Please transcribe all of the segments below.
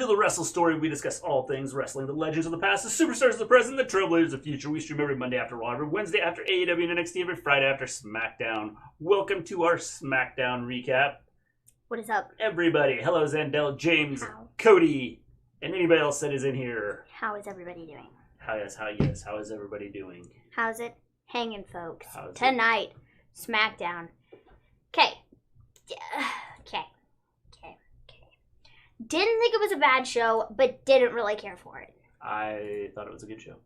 to the Wrestle Story. We discuss all things wrestling, the legends of the past, the superstars of the present, the trailblazers of the future. We stream every Monday after Raw, every Wednesday after AEW and NXT, every Friday after Smackdown. Welcome to our Smackdown recap. What is up? Everybody. Hello, Zandel, James, How? Cody, and anybody else that is in here. How is everybody doing? How is everybody doing? How's it hanging, folks? How's Tonight, Smackdown. Okay. Didn't think it was a bad show, but didn't really care for it. I thought it was a good show.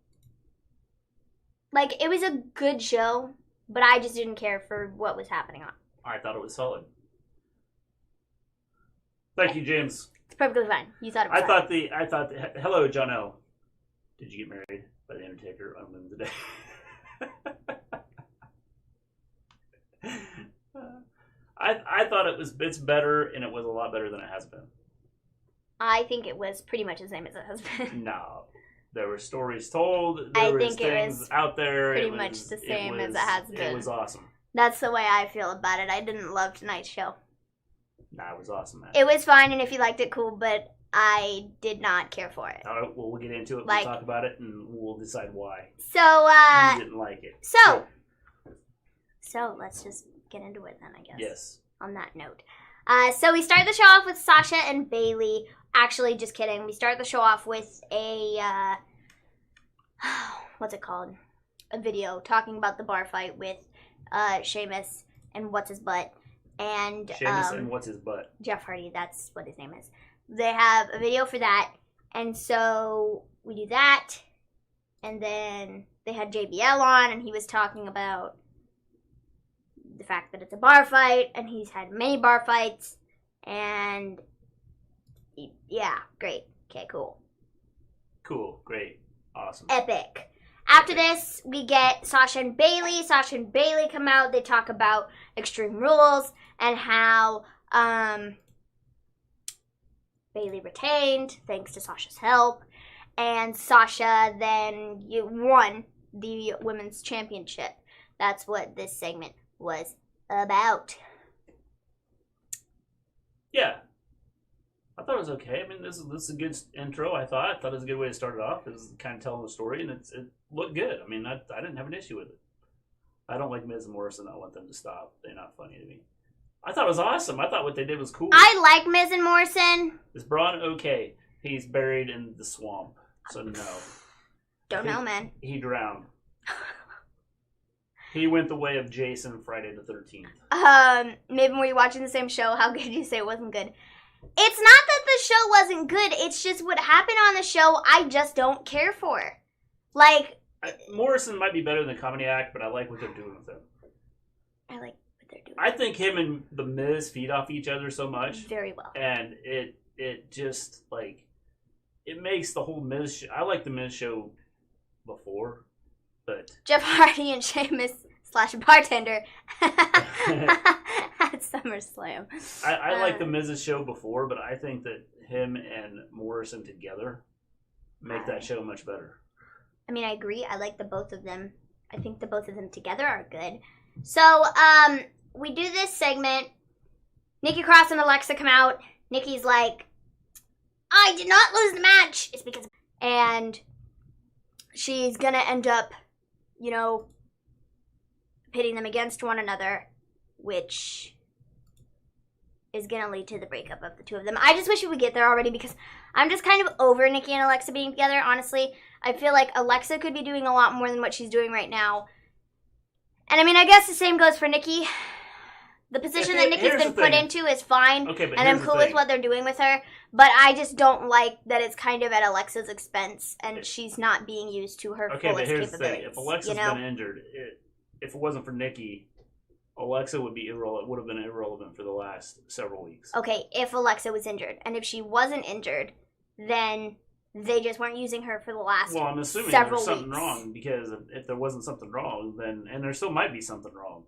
Like, it was a good show, but I just didn't care for what was happening on. I thought it was solid. Thank you, James. It's perfectly fine. You thought it was I thought hello, John L. Did you get married by the Undertaker on Women's Day? I thought it's better, and it was a lot better than it has been. I think it was pretty much the same as it has been. No. There were stories told. There was things out there. Pretty much the same as it has been. It was awesome. That's the way I feel about it. I didn't love tonight's show. Nah, it was awesome, man. It was fine, and if you liked it, cool, but I did not care for it. All right, well, we'll get into it. Like, we'll talk about it, and we'll decide why. So, you didn't like it. So let's just get into it then, I guess. Yes. On that note. So we start the show off with Sasha and Bayley. Actually, just kidding. We start the show off with a, what's it called? A video talking about the bar fight with Sheamus and what's his butt. And Sheamus and what's his butt? Jeff Hardy, that's what his name is. They have a video for that. And so we do that. And then they had JBL on, and he was talking about the fact that it's a bar fight, and he's had many bar fights, and yeah, great. Okay, cool. Cool, great, awesome. Epic. After this, we get Sasha and Bayley. Sasha and Bayley come out. They talk about Extreme Rules and how Bayley retained thanks to Sasha's help, and Sasha then won the women's championship. That's what this segment was about. Yeah. I thought it was okay. I mean, this is a good intro, I thought. I thought it was a good way to start it off. It was kind of telling the story, and it looked good. I mean, I didn't have an issue with it. I don't like Miz and Morrison. I want them to stop. They're not funny to me. I thought it was awesome. I thought what they did was cool. I like Miz and Morrison. Is Braun okay? He's buried in the swamp, so no. Don't know, man. He drowned. He went the way of Jason Friday the 13th. Maybe were you watching the same show? How could you say it wasn't good? It's not that the show wasn't good. It's just what happened on the show I just don't care for. Like... Morrison might be better than the comedy act, but I like what they're doing with him. I like what they're doing. I think him and The Miz feed off each other so much. Very well. And it just, like... It makes the whole Miz show... I like the Miz show before, but... Jeff Hardy and Sheamus / bartender at SummerSlam. I like the Miz's show before, but I think that him and Morrison together make that show much better. I mean, I agree. I like the both of them. I think the both of them together are good. So, we do this segment. Nikki Cross and Alexa come out. Nikki's like, I did not lose the match. It's because... And she's gonna end up, you know, pitting them against one another, which is going to lead to the breakup of the two of them. I just wish we would get there already because I'm just kind of over Nikki and Alexa being together, honestly. I feel like Alexa could be doing a lot more than what she's doing right now. And I mean, I guess the same goes for Nikki. The position that Nikki's been put into is fine, okay, and I'm cool with what they're doing with her, but I just don't like that it's kind of at Alexa's expense, and she's not being used to her fullest capabilities. Okay, but here's the thing. If Alexa's been injured, if it wasn't for Nikki, Alexa would have been irrelevant for the last several weeks. Okay, if Alexa was injured, and if she wasn't injured, then they just weren't using her for the last several weeks. Well, I'm assuming there was something wrong, because if there wasn't something wrong, then, and there still might be something wrong.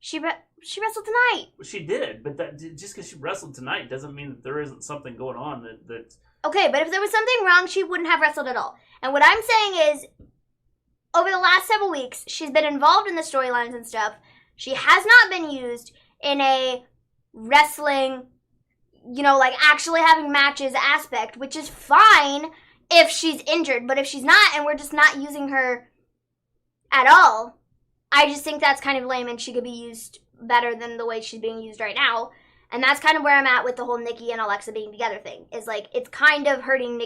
She wrestled tonight. Well, she did, but that just because she wrestled tonight doesn't mean that there isn't something going on that. Okay, but if there was something wrong, she wouldn't have wrestled at all. And what I'm saying is, over the last several weeks, she's been involved in the storylines and stuff. She has not been used in a wrestling, like actually having matches aspect, which is fine if she's injured. But if she's not, and we're just not using her at all, I just think that's kind of lame, and she could be used better than the way she's being used right now. And that's kind of where I'm at with the whole Nikki and Alexa being together thing. Is like, it's kind of hurting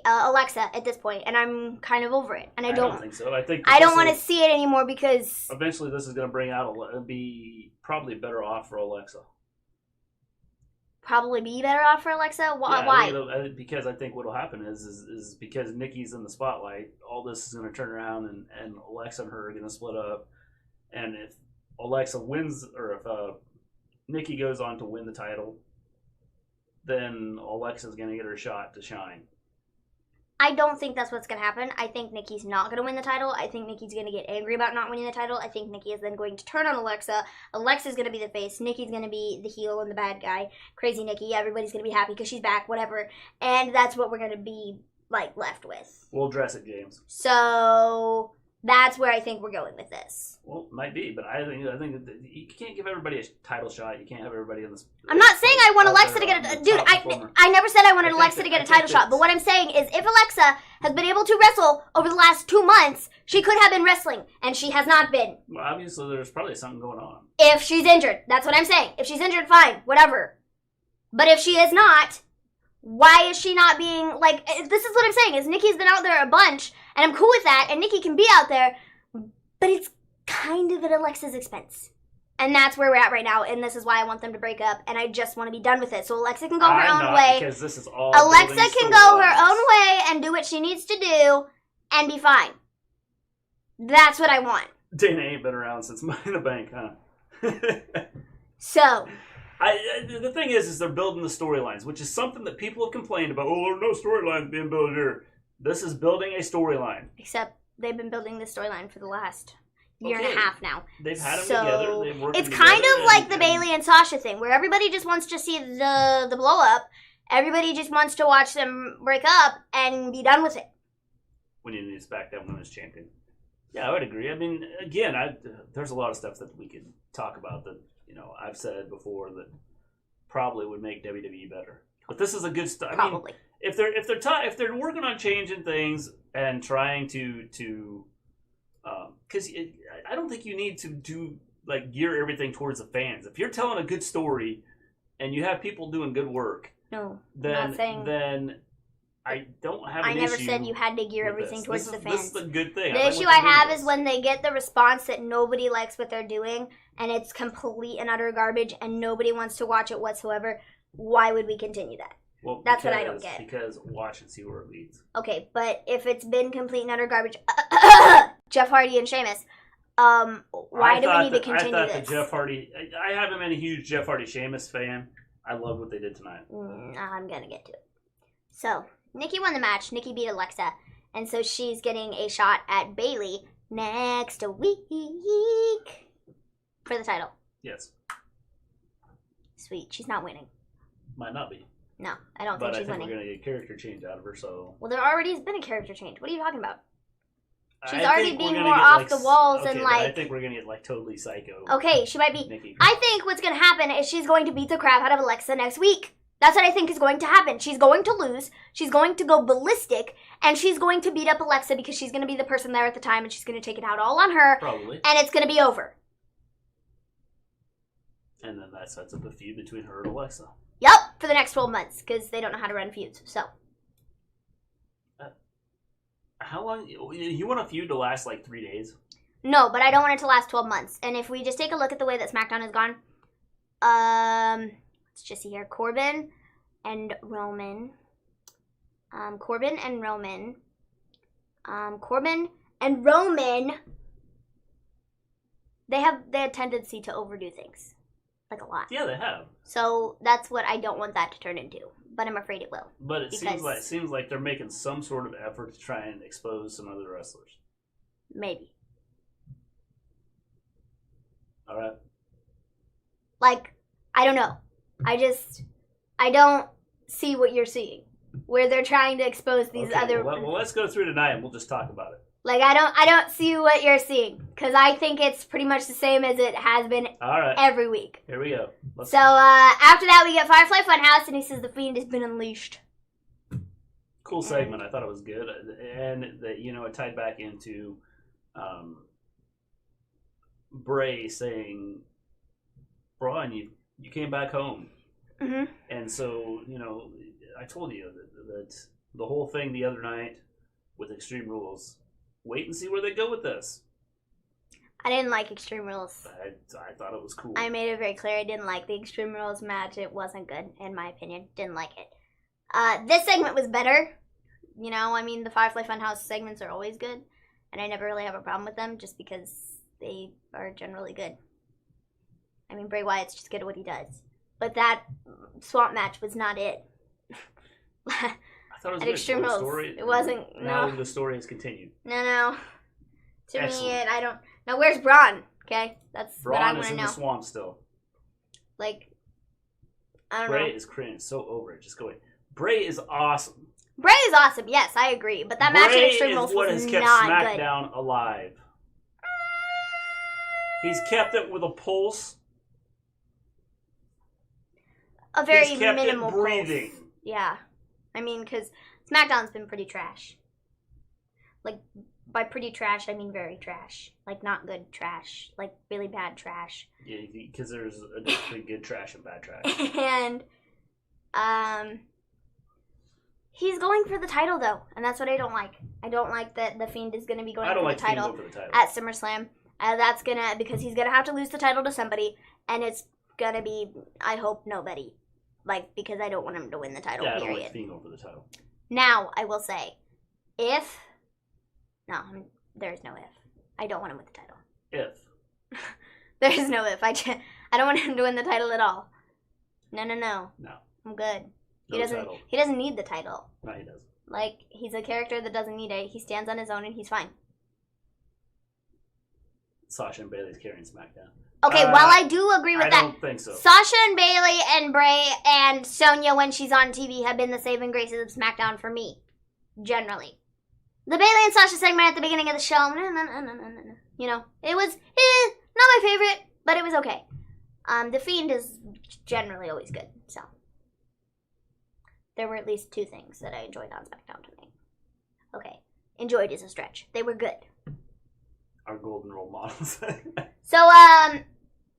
Alexa at this point, and I'm kind of over it. And I don't think so. I don't want to see it anymore because eventually this is going to bring out be probably better off for Alexa. Probably be better off for Alexa? Why? Because I think what will happen is because Nikki's in the spotlight, all this is going to turn around, and Alexa and her are going to split up. And if Alexa wins, or if Nikki goes on to win the title, then Alexa's going to get her shot to shine. I don't think that's what's going to happen. I think Nikki's not going to win the title. I think Nikki's going to get angry about not winning the title. I think Nikki is then going to turn on Alexa. Alexa's going to be the face. Nikki's going to be the heel and the bad guy. Crazy Nikki. Everybody's going to be happy because she's back, whatever. And that's what we're going to be, left with. We'll address it, James. So that's where I think we're going with this. Well, it might be, but I think that you can't give everybody a title shot. You can't have everybody in this. I'm not saying I want Alexa to get a... Dude, I never said I wanted Alexa to get a title shot, but what I'm saying is if Alexa has been able to wrestle over the last 2 months, she could have been wrestling, and she has not been. Well, obviously, there's probably something going on. If she's injured. That's what I'm saying. If she's injured, fine. Whatever. But if she is not, why is she not being... this is what I'm saying, is Nikki's been out there a bunch, and I'm cool with that, and Nikki can be out there, but it's kind of at Alexa's expense. And that's where we're at right now, and this is why I want them to break up, and I just want to be done with it. So Alexa can go her own way. Because this is all Alexa can go her own way and do what she needs to do and be fine. That's what I want. Dana ain't been around since Money in the Bank, huh? So... the thing is they're building the storylines, which is something that people have complained about. Oh, there are no storylines being built here. This is building a storyline. Except they've been building this storyline for the last year and a half now. They've had them together. They've worked It's kind of like the Bayley and Sasha thing, where everybody just wants to see the blow up. Everybody just wants to watch them break up and be done with it. We need a Smackdown Women's Champion. Yeah, I would agree. I mean, again, there's a lot of stuff that we could talk about that, I've said before that probably would make WWE better. But this is a good stuff. Probably. I mean, if they're working on changing things and trying to because I don't think you need to do gear everything towards the fans. If you're telling a good story and you have people doing good work, no, then I'm not saying, then I don't have an issue. I never said you had to gear everything towards the fans. This is a good thing. The issue I have is when they get the response that nobody likes what they're doing and it's complete and utter garbage and nobody wants to watch it whatsoever. Why would we continue that? Well, that's what I don't get. Because watch and see where it leads. Okay, but if it's been complete and utter garbage, Jeff Hardy and Sheamus, why do we need to continue this? That Jeff Hardy, I haven't been a huge Jeff Hardy Sheamus fan. I love what they did tonight. I'm gonna get to it. So Nikki won the match. Nikki beat Alexa, and so she's getting a shot at Bayley next week for the title. Yes. Sweet. She's not winning. Might not be. No, I don't think she's winning. But I think we're going to get a character change out of her, so... Well, there already has been a character change. What are you talking about? She's already being more off the walls and I think we're going to get totally psycho. Okay, she might be... Nikki. I think what's going to happen is she's going to beat the crap out of Alexa next week. That's what I think is going to happen. She's going to lose. She's going to go ballistic. And she's going to beat up Alexa because she's going to be the person there at the time and she's going to take it out all on her. Probably. And it's going to be over. And then that sets up a feud between her and Alexa. Yep, for the next 12 months, because they don't know how to run feuds, so. How long? You want a feud to last 3 days? No, but I don't want it to last 12 months. And if we just take a look at the way that SmackDown has gone, let's just see here. Corbin and Roman. Corbin and Roman. They have a tendency to overdo things. A lot. Yeah, they have. So that's what I don't want that to turn into. But I'm afraid it will. But it seems like they're making some sort of effort to try and expose some other wrestlers. Maybe. All right. I don't know. I don't see what you're seeing. Where they're trying to expose these other... Well, let's go through tonight and we'll just talk about it. I don't see what you're seeing. Because I think it's pretty much the same as it has been every week. Here we go. So after that, we get Firefly Funhouse, and he says the Fiend has been unleashed. Cool segment. I thought it was good. And, that it tied back into Bray saying, Braun, you came back home. Mm-hmm. And so, I told you that the whole thing the other night with Extreme Rules, wait and see where they go with this. I didn't like Extreme Rules. I thought it was cool. I made it very clear I didn't like the Extreme Rules match. It wasn't good, in my opinion. Didn't like it. This segment was better. The Firefly Funhouse segments are always good. And I never really have a problem with them just because they are generally good. Bray Wyatt's just good at what he does. But that swamp match was not it. I thought it was at good. Extreme Rules. Story, it wasn't. Now no. the story has continued. No. To Excellent. me, I don't. Now, where's Braun? Okay, that's Braun what I want is to in know. the swamp still. I don't Bray know. is cringe. So over it. Just go away. Bray is awesome. Bray is awesome. Yes, I agree. But that match at Extreme Rules what was has kept not Smackdown alive. He's kept it with a pulse. A very He's kept minimal it breathing. pulse. Yeah, because SmackDown's been pretty trash. By pretty trash, I mean very trash. Not good trash. Really bad trash. Yeah, because there's a difference between good trash and bad trash. And, he's going for the title, though. And that's what I don't like. I don't like that the Fiend is going to be going for the title at SummerSlam. That's going to, because he's going to have to lose the title to somebody. And it's going to be, I hope, nobody. Because I don't want him to win the title, period. I don't like Fiend going for the title. Now, I will say, no, there's no if. I don't want him with the title. If. There's no if. I don't want him to win the title at all. No. No. I'm good. No title. He doesn't need the title. No, he doesn't. He's a character that doesn't need it. He stands on his own and he's fine. Sasha and Bayley's carrying SmackDown. Okay, while I do agree with that. I don't think so. Sasha and Bayley and Bray and Sonya, when she's on TV, have been the saving graces of SmackDown for me. Generally. The Bayley and Sasha segment at the beginning of the show, no. It was, not my favorite, but it was okay. The Fiend is generally always good, so. There were at least 2 things that I enjoyed on SmackDown tonight. Okay, enjoyed is a stretch. They were good. Our golden role models. So,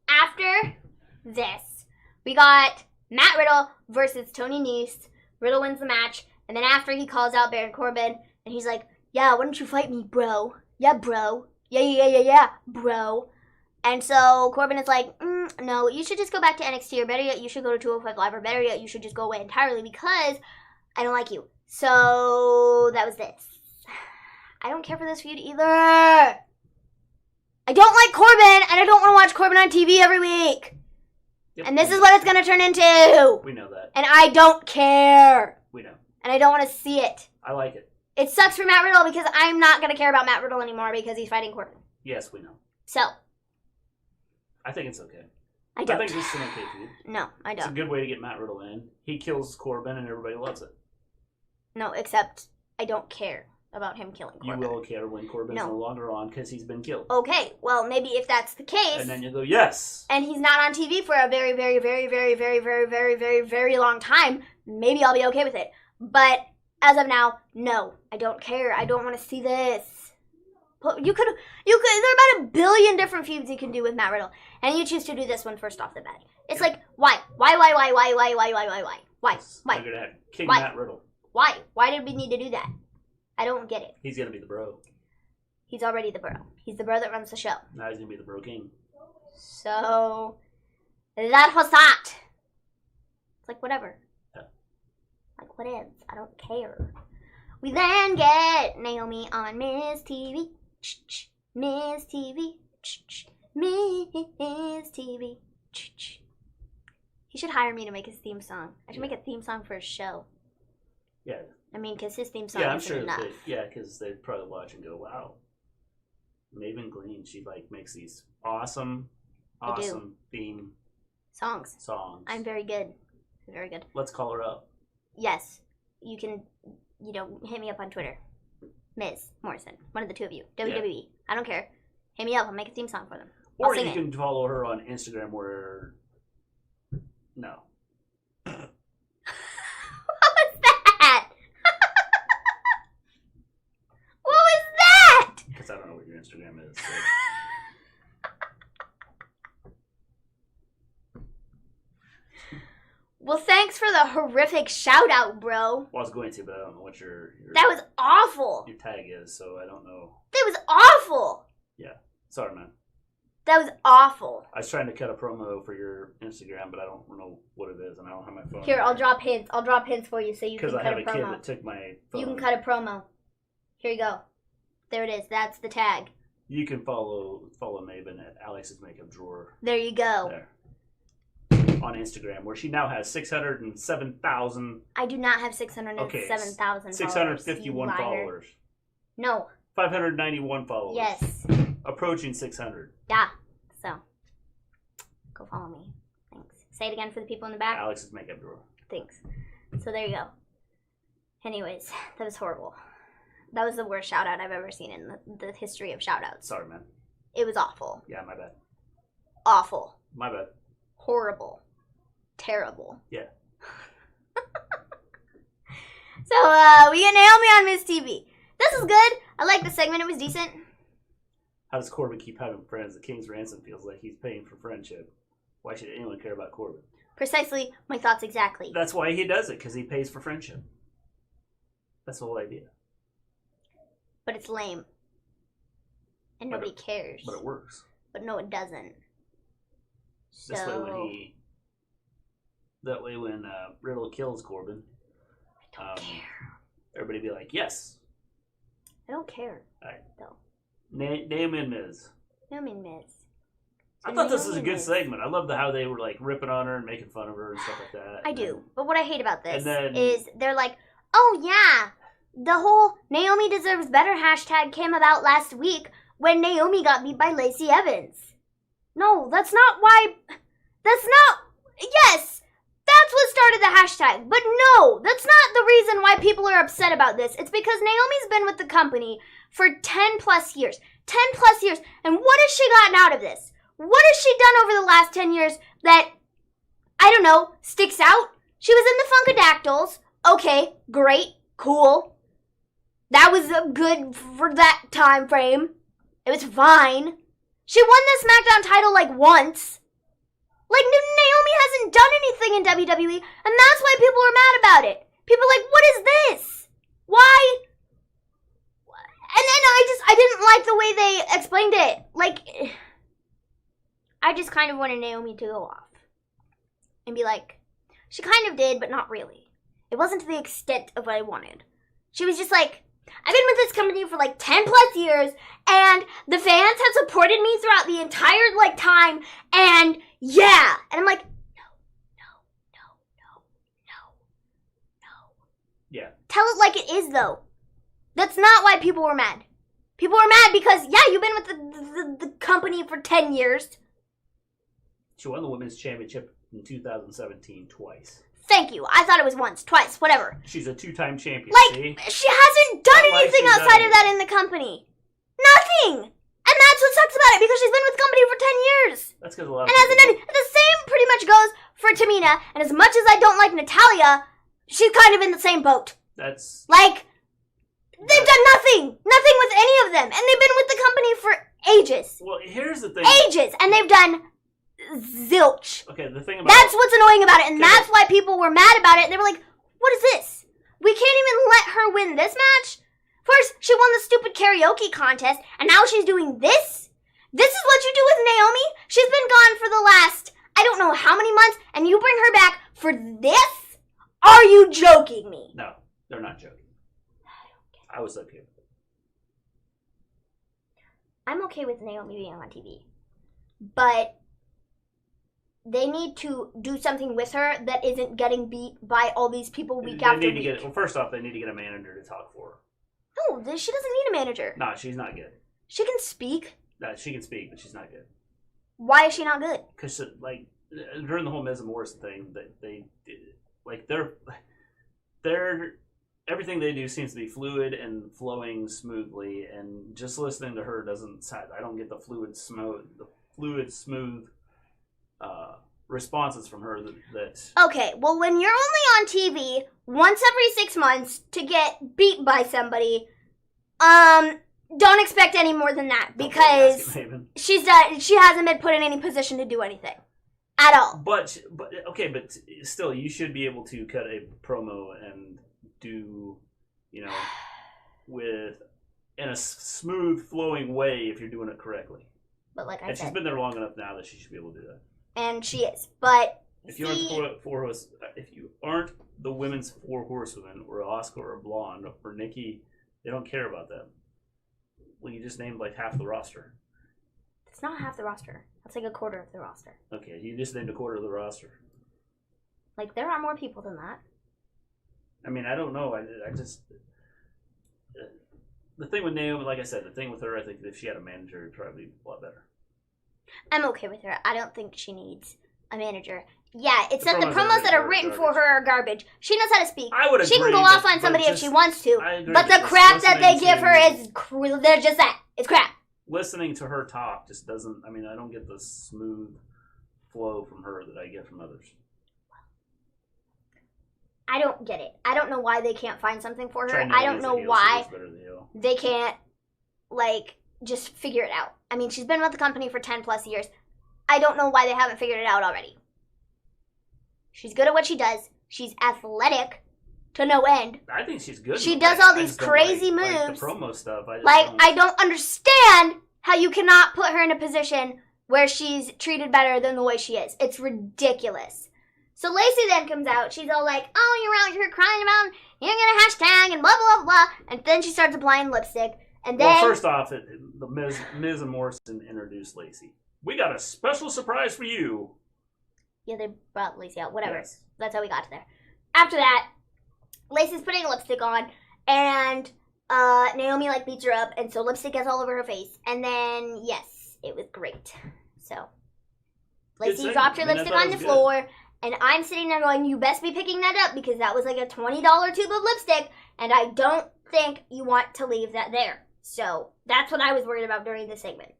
after this, we got Matt Riddle versus Tony Nese. Riddle wins the match, and then after he calls out Baron Corbin, and he's like, yeah, why don't you fight me, bro? Yeah, bro. Yeah, bro. And so Corbin is like, no, you should just go back to NXT, or better yet, you should go to 205 Live, or better yet, you should just go away entirely because I don't like you. So that was this. I don't care for this feud either. I don't like Corbin, and I don't want to watch Corbin on TV every week. Yep. And this is what it's going to turn into. We know that. And I don't care. We know. And I don't want to see it. I like it. It sucks for Matt Riddle because I'm not going to care about Matt Riddle anymore because he's fighting Corbin. Yes, we know. So. I think it's okay. I don't. I think this is an okay feud. No, I don't. It's a good way to get Matt Riddle in. He kills Corbin and everybody loves it. No, except I don't care about him killing Corbin. You will care when Corbin's no longer on because he's been killed. Okay, well, maybe if that's the case. And then you'll go, yes. And he's not on TV for a very, very, very, very, very, very, very, very, very long time. Maybe I'll be okay with it. But as of now, no. I don't care. I don't want to see this. You could, there are about 1 billion different feuds you can do with Matt Riddle. And you choose to do this one first off the bat. It's like, why? Why? We're going to have King Matt Riddle. Why? Why did we need to do that? I don't get it. He's going to be the bro. He's already the bro. He's the bro that runs the show. Now he's going to be the bro king. So, that was that. It's like, whatever. Yeah. Like, what is? I don't care. We then get Naomi on Miz TV. Miz TV. Miz TV. He should hire me to make his theme song. I should make a theme song for his show. Yeah. I mean, because his theme song isn't enough. Because they'd probably watch and go, wow. Maven Green, she makes these awesome theme songs. I'm very good. Very good. Let's call her up. Yes. You can, hit me up on Twitter. Ms. Morrison. One of the two of you. WWE. I don't care. Hit me up. I'll make a theme song for them. Or you can follow her on Instagram where... No. What was that? What was that? Because I don't know what your Instagram is. So. Well, thanks for the horrific shout out, bro. Well, I was going to, but I don't know what your that was awful. Your tag is, so I don't know. That was awful. Yeah. Sorry, man. That was awful. I was trying to cut a promo for your Instagram, but I don't know what it is, and I don't have my phone. Here, I'll drop hints. I'll drop hints for you so you can cut a promo. Because I have a kid that took my phone. You can cut a promo. Here you go. There it is. That's the tag. You can follow Maven at Alex's Makeup Drawer. There you go. There. On Instagram, where she now has 607,000. I do not have 607,000 651 followers. No. 591 followers. Yes. Approaching 600. Yeah. So, go follow me. Thanks. Say it again for the people in the back. Alex's Makeup Drawer. Thanks. So there you go. Anyways, that was horrible. That was the worst shout out I've ever seen in the history of shout outs. Sorry, man. It was awful. Yeah, my bad. Awful. My bad. Horrible. Terrible. Yeah. So, we get Naomi on Miz TV. This is good. I like the segment. It was decent. How does Corbin keep having friends? The King's Ransom feels like he's paying for friendship. Why should anyone care about Corbin? Precisely my thoughts exactly. That's why he does it, because he pays for friendship. That's the whole idea. But it's lame. And nobody cares. But it works. But no, it doesn't. So... That way when Riddle kills Corbin, I don't care. Everybody be like, yes. I don't care. Alright. Though. Naomi and Miz. Naomi and Miz. I thought this was a good segment. I love how they were like ripping on her and making fun of her and stuff like that. I do. But what I hate about this then, is they're like, oh yeah, the whole Naomi deserves better hashtag came about last week when Naomi got beat by Lacey Evans. No, that's not why. That's not. Yes, that's what started the hashtag. But no, that's not the reason why people are upset about this. It's because Naomi's been with the company for 10 plus years. 10 plus years. And what has she gotten out of this? What has she done over the last 10 years that, I don't know, sticks out? She was in the Funkadactyls. Okay, great, cool. That was good for that time frame. It was fine. She won the Smackdown title like once. Like, Naomi hasn't done anything in WWE, and that's why people are mad about it. People are like, what is this? Why? And then I didn't like the way they explained it. Like, I just kind of wanted Naomi to go off. And be like, she kind of did, but not really. It wasn't to the extent of what I wanted. She was just like, I've been with this company for like 10 plus years, and the fans have supported me throughout the entire time, and yeah. And I'm like, no. Yeah. Tell it like it is, though. That's not why people were mad. People were mad because, yeah, you've been with the company for 10 years. She won the Women's Championship in 2017 twice. Thank you. I thought it was once, twice, whatever. She's a two-time champion, see? She hasn't done anything outside of that in the company. Nothing! And that's what sucks about it, because she's been with the company for 10 years. That's because a lot of hasn't done. The same pretty much goes for Tamina, and as much as I don't like Natalya, she's kind of in the same boat. That's... Like, they've done nothing. Nothing with any of them. And they've been with the company for ages. Well, here's the thing. Ages. And they've done zilch. Okay, the thing about... That's what's annoying about it, and that's why people were mad about it. And they were like, what is this? We can't even let her win this match? First, she won the stupid karaoke contest, and now she's doing this? This is what you do with Naomi? She's been gone for the last, I don't know how many months, and you bring her back for this? Are you joking me? No, they're not joking. I was okay with it. I'm okay with Naomi being on TV. But they need to do something with her that isn't getting beat by all these people week after week. Well, first off, they need to get a manager to talk for her. No, she doesn't need a manager. No, she's not good. She can speak. No, she can speak, but she's not good. Why is she not good? Because, like, during the whole Miz and Morrison thing, that they, like, their everything they do seems to be fluid and flowing smoothly, and just listening to her doesn't. I don't get the fluid, smooth responses from her that. Okay, well, when you're only on TV once every 6 months to get beat by somebody, don't expect any more than that, because she hasn't been put in any position to do anything at all. But still, you should be able to cut a promo and do, in a smooth flowing way if you're doing it correctly. But like I said, she's been there long enough now that she should be able to do that. And she is, but if you aren't the women's 4 horsewomen, or Asuka or Blonde or Nikki, they don't care about that. Well, you just named like half the roster. It's not half the roster. That's like a quarter of the roster. Okay, you just named a quarter of the roster. Like, there are more people than that. I mean, I don't know. I just... The thing with Naomi, like I said, the thing with her, I think if she had a manager, it would probably be a lot better. I'm okay with her. I don't think she needs a manager. Yeah, it's that the promos that are written for her are garbage. She knows how to speak. I would agree. She can go off on somebody if she wants to. But the crap that they give her is, they're just that. It's crap. Listening to her talk just doesn't, I don't get the smooth flow from her that I get from others. I don't get it. I don't know why they can't find something for her. I don't know why they can't, just figure it out. I mean, she's been with the company for 10 plus years. I don't know why they haven't figured it out already. She's good at what she does. She's athletic to no end. I think she's good. She does all these crazy moves. Like the promo stuff. I don't understand how you cannot put her in a position where she's treated better than the way she is. It's ridiculous. So Lacey then comes out. She's all like, oh, you're out here crying about, you're going to hashtag and blah, blah, blah. And then she starts applying lipstick. And then... Well, first off, the Miz and Morrison introduced Lacey. We got a special surprise for you. Yeah, they brought Lacey out. Whatever. Yes. That's how we got to there. After that, Lacey's putting lipstick on, and Naomi, beats her up, and so lipstick gets all over her face. And then, yes, it was great. So, Lacey dropped her lipstick on the floor, and I'm sitting there going, you best be picking that up, because that was like a $20 tube of lipstick, and I don't think you want to leave that there. So, that's what I was worried about during this segment.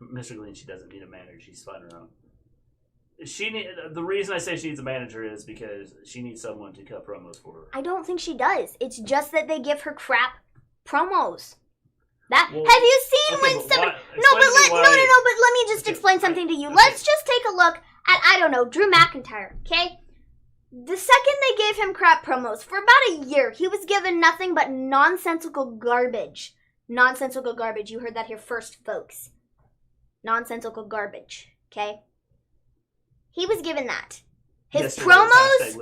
Mr. Green, she doesn't need a manager. She's fine her own. The reason I say she needs a manager is because she needs someone to cut promos for her. I don't think she does. It's just that they give her crap promos. Have you seen when somebody... But let me just explain something to you. Okay. Let's just take a look at, I don't know, Drew McIntyre, okay? The second they gave him crap promos, for about a year, he was given nothing but nonsensical garbage. Nonsensical garbage. You heard that here first, folks. Nonsensical garbage, okay? He was given that. His promos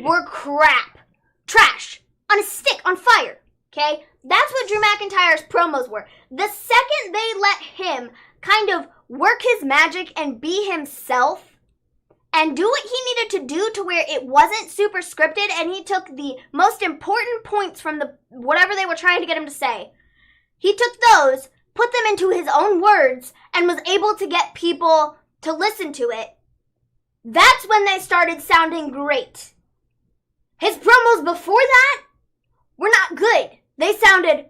were crap. Trash. On a stick, on fire, okay? That's what Drew McIntyre's promos were. The second they let him kind of work his magic and be himself and do what he needed to do to where it wasn't super scripted and he took the most important points from the whatever they were trying to get him to say, he took those, put them into his own words, and was able to get people to listen to it. That's when they started sounding great. His promos before that were not good. They sounded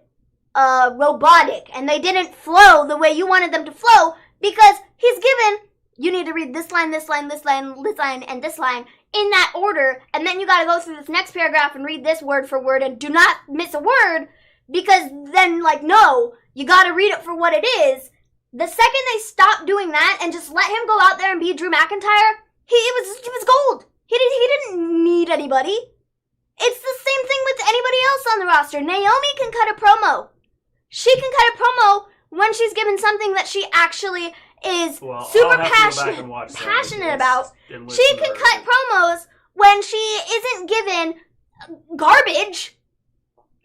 robotic, and they didn't flow the way you wanted them to flow because he's given, you need to read this line, this line, this line, this line, and this line in that order, and then you gotta go through this next paragraph and read this word for word and do not miss a word because then, no, you gotta read it for what it is. The second they stopped doing that and just let him go out there and be Drew McIntyre, he was gold. He didn't need anybody. It's the same thing with anybody else on the roster. Naomi can cut a promo. She can cut a promo when she's given something that she actually is super passionate about. She can cut promos when she isn't given garbage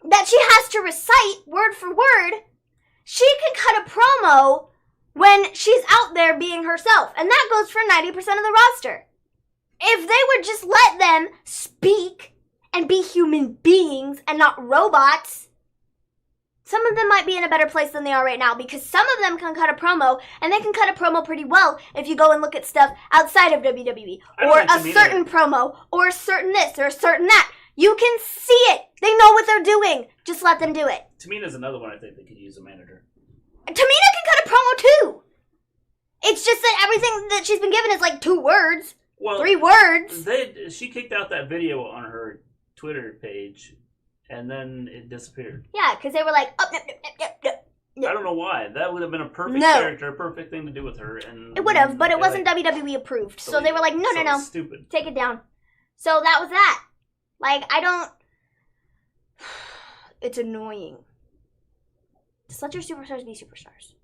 that she has to recite word for word. She can cut a promo when she's out there being herself. And that goes for 90% of the roster. If they would just let them speak and be human beings and not robots, some of them might be in a better place than they are right now, because some of them can cut a promo, and they can cut a promo pretty well if you go and look at stuff outside of WWE, or a certain promo, or a certain this, or a certain that. You can see it. They know what they're doing. Just let them do it. Tamina's another one I think they could use a manager. Tamina can cut a promo too. It's just that everything that she's been given is like 2 words. Well, 3 words. She kicked out that video on her Twitter page, and then it disappeared. Yeah, because they were like, oh, no. I don't know why. That would have been a perfect character, a perfect thing to do with her. And it would have, but it wasn't WWE approved. So they were like, no. Stupid. Take it down. So that was that. Like, I don't... It's annoying. Just let your superstars be superstars.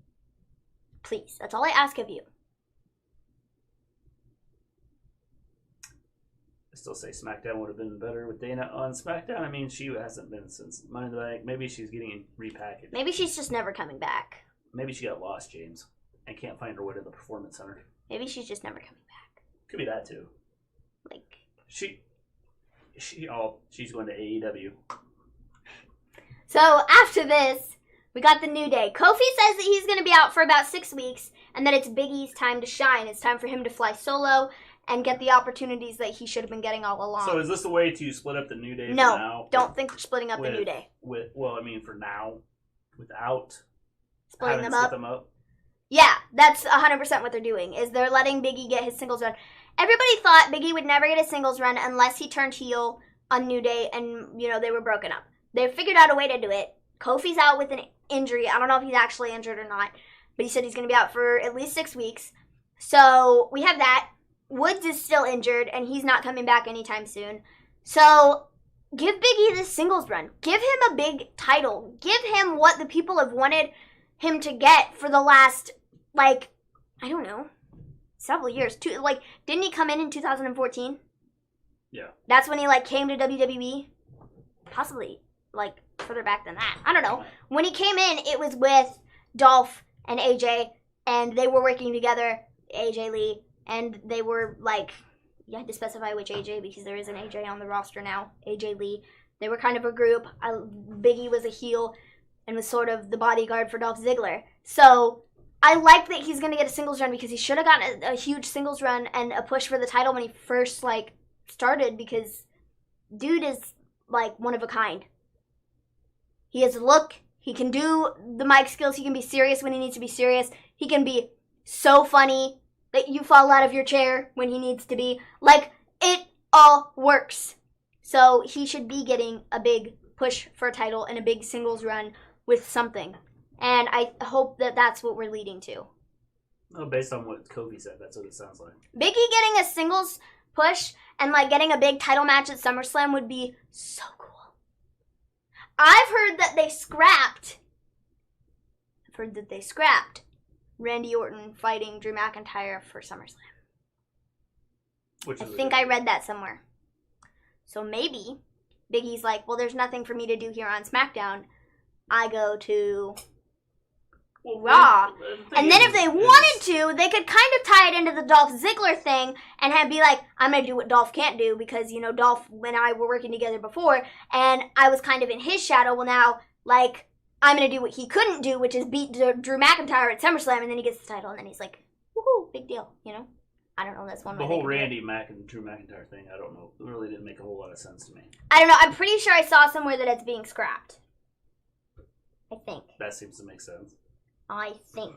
Please. That's all I ask of you. I still say SmackDown would have been better with Dana on SmackDown. I mean, she hasn't been since Money in the Bank. Maybe she's getting repackaged. Maybe she's just never coming back. Maybe she got lost, James, and can't find her way to the Performance Center. Maybe she's just never coming back. Could be that, too. Like... She's going to AEW. So after this, we got the New Day. Kofi says that he's going to be out for about 6 weeks, and that it's Big E's time to shine. It's time for him to fly solo and get the opportunities that he should have been getting all along. So is this the way to split up the New Day? No, for now? Don't think we're splitting up the New Day. For now, without splitting them up. Yeah, that's 100% what they're doing. Is they're letting Big E get his singles run. Everybody thought Big E would never get a singles run unless he turned heel on New Day and, they were broken up. They figured out a way to do it. Kofi's out with an injury. I don't know if he's actually injured or not, but he said he's going to be out for at least 6 weeks. So we have that. Woods is still injured, and he's not coming back anytime soon. So give Big E this singles run. Give him a big title. Give him what the people have wanted him to get for the last, several years. Didn't he come in 2014? Yeah. That's when he, came to WWE? Possibly, further back than that. I don't know. When he came in, it was with Dolph and AJ, and they were working together, AJ Lee, and they were, you had to specify which AJ, because there is an AJ on the roster now, AJ Lee. They were kind of a group. Big E was a heel and was sort of the bodyguard for Dolph Ziggler. So I like that he's going to get a singles run, because he should have gotten a huge singles run and a push for the title when he first, started, because dude is, one of a kind. He has a look. He can do the mic skills. He can be serious when he needs to be serious. He can be so funny that you fall out of your chair when he needs to be. It all works. So he should be getting a big push for a title and a big singles run with something. And I hope that that's what we're leading to. Well, based on what Kofi said, that's what it sounds like. Big E getting a singles push and getting a big title match at SummerSlam would be so cool. I've heard that they scrapped Randy Orton fighting Drew McIntyre for SummerSlam. I think I read that somewhere. So maybe Big E's well, there's nothing for me to do here on SmackDown. I go to Raw. And then if they wanted to, they could kind of tie it into the Dolph Ziggler thing and be I'm going to do what Dolph can't do, because, Dolph and I were working together before, and I was kind of in his shadow. Well, now, I'm going to do what he couldn't do, which is beat Drew McIntyre at SummerSlam, and then he gets the title, and then he's woohoo, big deal, I don't know, that's one way. The whole Randy Mac and Drew McIntyre thing, I don't know. It really didn't make a whole lot of sense to me. I don't know. I'm pretty sure I saw somewhere that it's being scrapped. I think. That seems to make sense. I think.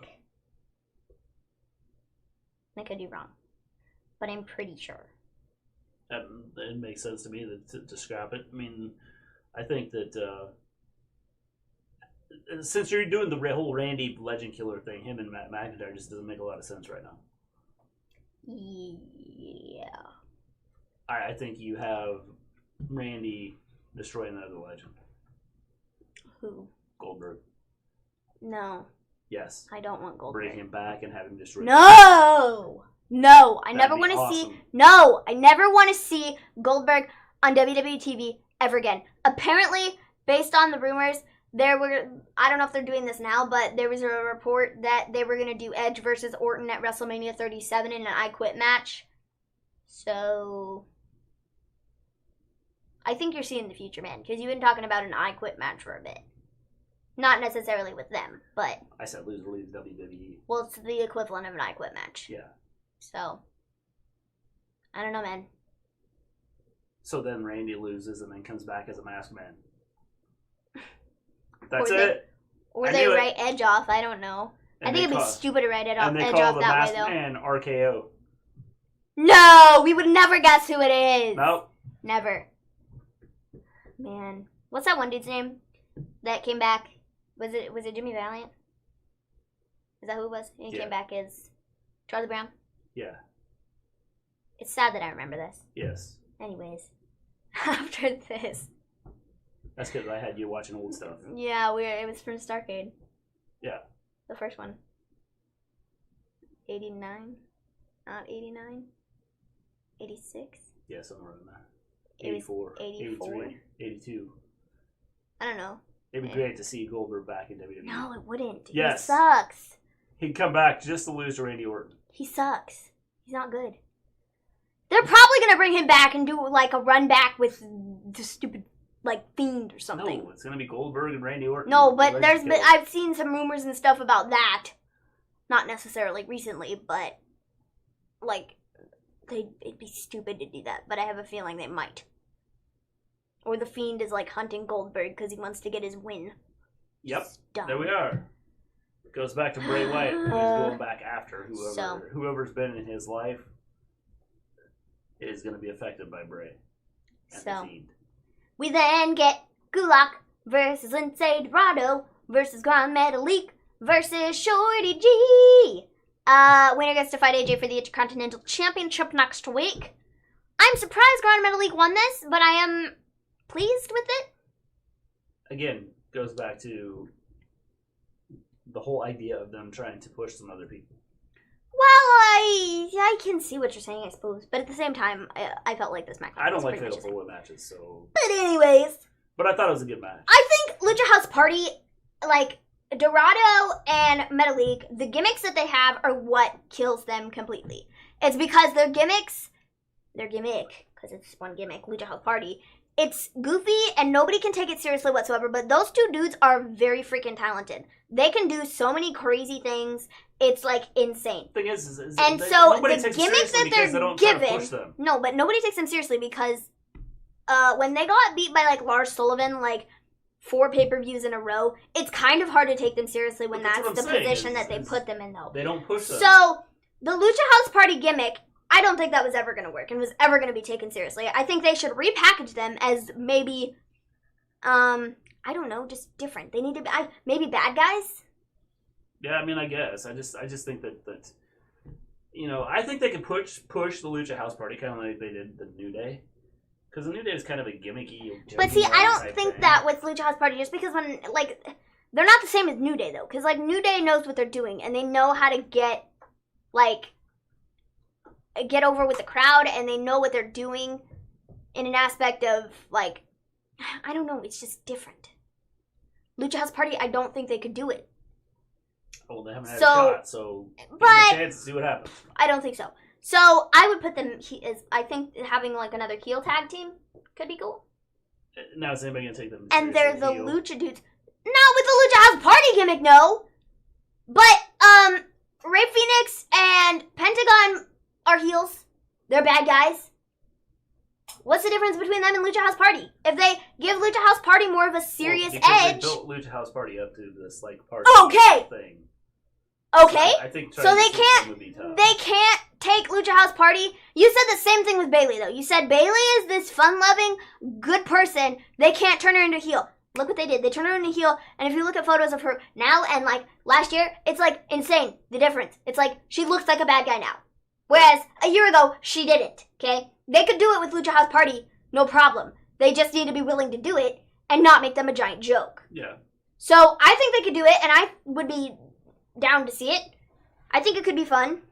I could be wrong. But I'm pretty sure. It makes sense to me to scrap it. I mean, I think that since you're doing the whole Randy Legend Killer thing, him and Matt McIntyre just doesn't make a lot of sense right now. Yeah. I think you have Randy destroy another legend. Who? Goldberg. No. Yes. I don't want Goldberg. Bring him back and have him destroy. No! No, I never want to awesome. I never want to see Goldberg on WWE TV ever again. Apparently, based on the rumors, I don't know if they're doing this now, but there was a report that they were going to do Edge versus Orton at WrestleMania 37 in an I Quit match. So, I think you're seeing the future, man, because you've been talking about an I Quit match for a bit. Not necessarily with them, but... I said lose WWE. Well, it's the equivalent of an I Quit match. Yeah. So, I don't know, man. So then Randy loses and then comes back as a masked man. That's it. Or they write Edge off, I don't know. I think it'd be stupid to write Edge off that way, though. And they call the masked man RKO. No! We would never guess who it is! Nope. Never. Man. What's that one dude's name that came back? Was it Jimmy Valiant? Is that who it was? And he came back as Charlie Brown? Yeah. It's sad that I remember this. Yes. Anyways. After this. That's because I had you watching old stuff. Yeah, it was from Starcade. Yeah. The first one. 89? Not 89? 86? Yeah, somewhere around there. It 84. was 84? 83, 82. I don't know. It'd be great to see Goldberg back in WWE. No, it wouldn't. Yes. He sucks. He'd come back just to lose to Randy Orton. He sucks. He's not good. They're probably going to bring him back and do, like, a run back with the stupid, like, Fiend or something. No, it's going to be Goldberg and Randy Orton. No, but I've seen some rumors and stuff about that. Not necessarily recently, but, like, it'd be stupid to do that. But I have a feeling they might. Or the Fiend is, like, hunting Goldberg because he wants to get his win. Yep, there we are. Goes back to Bray Wyatt, who's going back after whoever's been in his life is going to be affected by Bray and the Fiend. We then get Gulak versus Lince Dorado versus Gran Metalik versus Shorty G. Winner gets to fight AJ for the Intercontinental Championship next week. I'm surprised Gran Metalik won this, but I am pleased with it. Again, goes back to the whole idea of them trying to push some other people. Well, I can see what you're saying, I suppose. But at the same time, I felt like this match. I don't like fatal four-way matches, so... But anyways... But I thought it was a good match. I think Lucha House Party, like, Dorado and Metalik, the gimmicks that they have are what kills them completely. It's because their gimmicks... Their gimmick, because it's one gimmick, Lucha House Party... It's goofy and nobody can take it seriously whatsoever, but those two dudes are very freaking talented. They can do so many crazy things. It's like insane. Thing is and so the gimmick that they're given, no, but nobody takes them seriously because when they got beat by like Lars Sullivan, like 4 pay-per-views in a row, it's kind of hard to take them seriously when that's the position that they put them in, though. They don't push them. So the Lucha House Party gimmick, I don't think that was ever going to work and was ever going to be taken seriously. I think they should repackage them as maybe, I don't know, just different. They need to be, maybe bad guys? Yeah, I mean, I guess. I just think that you know, I think they could push the Lucha House Party kind of like they did the New Day. Because the New Day is kind of a gimmicky... But see, I don't think that with Lucha House Party, just because when, like, they're not the same as New Day, though. Because, like, New Day knows what they're doing, and they know how to get, like... get over with the crowd, and they know what they're doing in an aspect of, like, I don't know, it's just different. Lucha House Party, I don't think they could do it. Oh, they haven't had a shot, so give them a chance to see what happens. I don't think so. So, I would put them, I think having, like, another heel tag team could be cool. Now, is anybody going to take them and they're the heel? Lucha dudes. Not with the Lucha House Party gimmick, no! But, Rey Fenix and Pentagon are heels. They're bad guys. What's the difference between them and Lucha House Party? If they give Lucha House Party more of a serious edge... They built Lucha House Party up to this, like, party thing. Okay. I think so they can't take Lucha House Party. You said the same thing with Bayley, though. You said Bayley is this fun-loving, good person. They can't turn her into a heel. Look what they did. They turned her into a heel, and if you look at photos of her now and, like, last year, it's, like, insane, the difference. It's like, she looks like a bad guy now. Whereas, a year ago, she didn't, okay? They could do it with Lucha House Party, no problem. They just need to be willing to do it and not make them a giant joke. Yeah. So, I think they could do it, and I would be down to see it. I think it could be fun.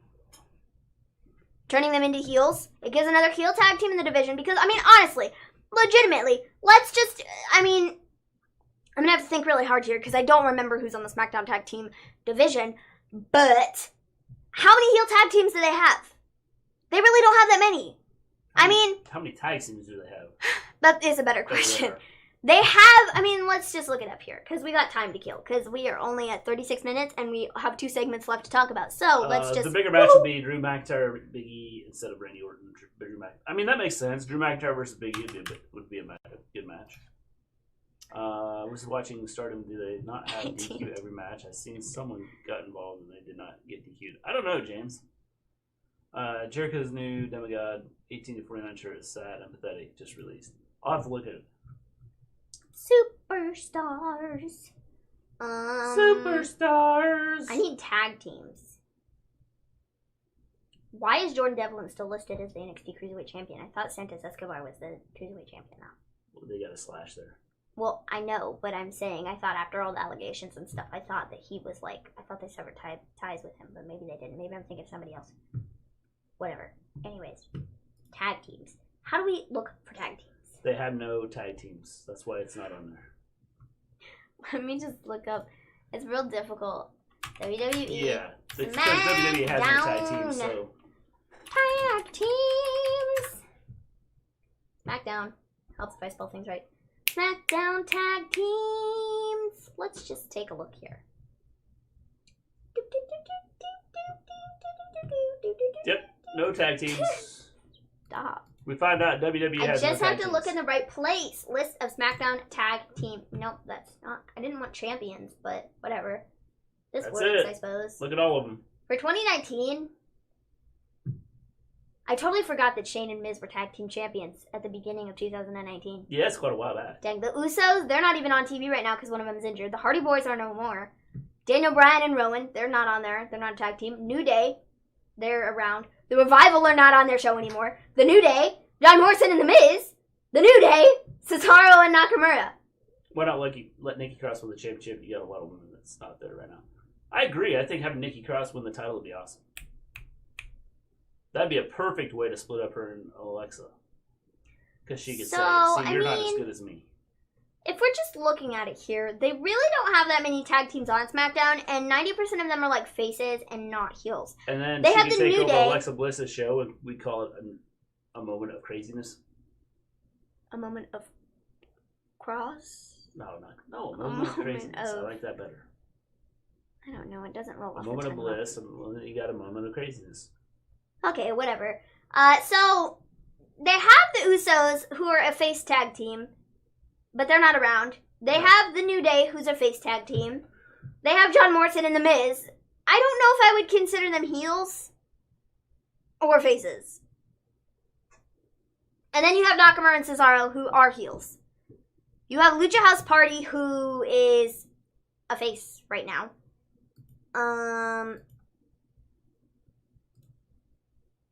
Turning them into heels. It gives another heel tag team in the division because, I mean, honestly, legitimately, let's just, I mean, I'm going to have to think really hard here because I don't remember who's on the Smackdown tag team division, but how many heel tag teams do they have? They really don't have that many. I mean... How many tag teams do they have? That is a better question. They have, I mean, let's just look it up here, because we got time to kill, because we are only at 36 minutes, and we have 2 segments left to talk about, so let's just... The bigger match would be Drew McIntyre, Big E, instead of Randy Orton. I mean, that makes sense. Drew McIntyre versus Big E would be a good match. I was watching Stardom. Do they not have DQ every match? I've seen someone got involved, and they did not get DQ'd. I don't know, James. Jericho's new Demigod 18 to 49 shirt is sad and pathetic, just released. I'll have to look at it. Superstars. Superstars. I need tag teams. Why is Jordan Devlin still listed as the NXT Cruiserweight Champion? I thought Santos Escobar was the Cruiserweight Champion now. Well, they got a slash there. Well, I know, but I'm saying, I thought after all the allegations and stuff, I thought that he was like, I thought they severed ties with him, but maybe they didn't. Maybe I'm thinking of somebody else. Whatever. Anyways, tag teams. How do we look for tag teams? They have no tag teams. That's why it's not on there. Let me just look up. It's real difficult. WWE. Yeah. It's because WWE has no tag teams, so. Tag teams. Smackdown. Helps if I spell things right. Smackdown tag teams. Let's just take a look here. Yep. No tag teams. Stop. We find out WWE has no I just have tag to look teams. in the right place. List of SmackDown tag team. Nope, that's not. I didn't want champions, but whatever. This That's works, it. I suppose. Look at all of them. For 2019, I totally forgot that Shane and Miz were tag team champions at the beginning of 2019. Yeah, it's quite a while back. Dang, the Usos, they're not even on TV right now because one of them is injured. The Hardy Boys are no more. Daniel Bryan and Rowan, they're not on there. They're not a tag team. New Day, they're around. The Revival are not on their show anymore. The New Day, John Morrison and The Miz. The New Day, Cesaro and Nakamura. Why not let Nikki Cross win the championship? You got a lot of women that's not there right now. I agree. I think having Nikki Cross win the title would be awesome. That'd be a perfect way to split up her and Alexa. Because she could say, see, you're not as good as me. If we're just looking at it here, they really don't have that many tag teams on SmackDown, and 90% of them are like faces and not heels. And then they she have could the take New over Day. Alexa Bliss's show, and we call it a moment of craziness. A moment of cross? No, a moment of craziness. I like that better. I don't know. It doesn't roll off. A moment of bliss, and you got a moment of craziness. Okay, whatever. So they have the Usos, who are a face tag team, but they're not around. They have the New Day, who's a face tag team. They have John Morrison and The Miz. I don't know if I would consider them heels or faces. And then you have Nakamura and Cesaro, who are heels. You have Lucha House Party, who is a face right now.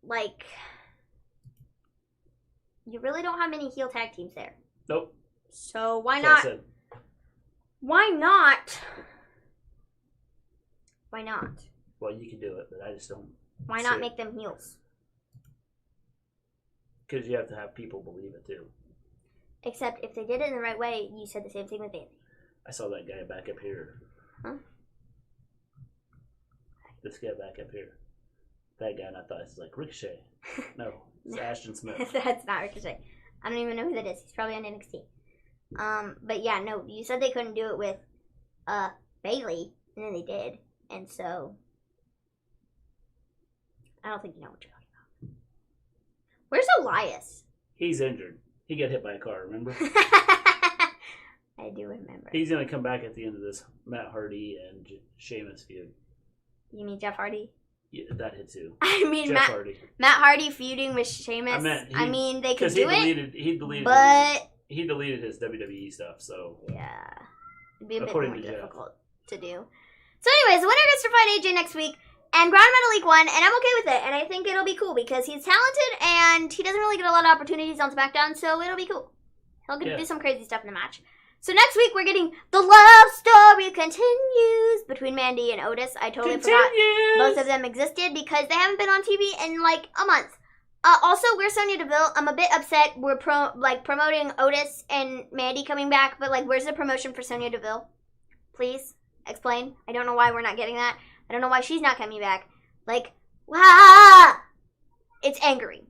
Like, you really don't have many heel tag teams there. Nope. So why not? Why not? Why not? Well, you can do it, but I just don't. Why not make them heels? Because you have to have people believe it too. Except if they did it in the right way, you said the same thing with Andy. I saw that guy back up here. Huh? This guy back up here. That guy, and I thought it was like Ricochet. No, it's Ashton Smith. That's not Ricochet. I don't even know who that is. He's probably on NXT. But yeah, no, you said they couldn't do it with Bayley, and then they did. And so I don't think you know what you're talking about. Where's Elias? He's injured. He got hit by a car, remember? I do remember. He's going to come back at the end of this Matt Hardy and Sheamus feud. You mean Jeff Hardy? Yeah, that hit too. I mean Matt Hardy feuding with Sheamus. I mean, they could do it. He deleted his WWE stuff, so yeah, it'd be a bit more difficult to do. So, anyways, the winner gets to fight AJ next week, and Gran Metalik won, and I'm okay with it, and I think it'll be cool because he's talented and he doesn't really get a lot of opportunities on SmackDown, so it'll be cool. He'll get to do some crazy stuff in the match. So next week we're getting the love story continues between Mandy and Otis. I totally forgot both of them existed because they haven't been on TV in like a month. Also, we're Sonya Deville. I'm a bit upset. We're promoting Otis and Mandy coming back, but like, where's the promotion for Sonya Deville? Please explain. I don't know why we're not getting that. I don't know why she's not coming back. Like, wah! It's angry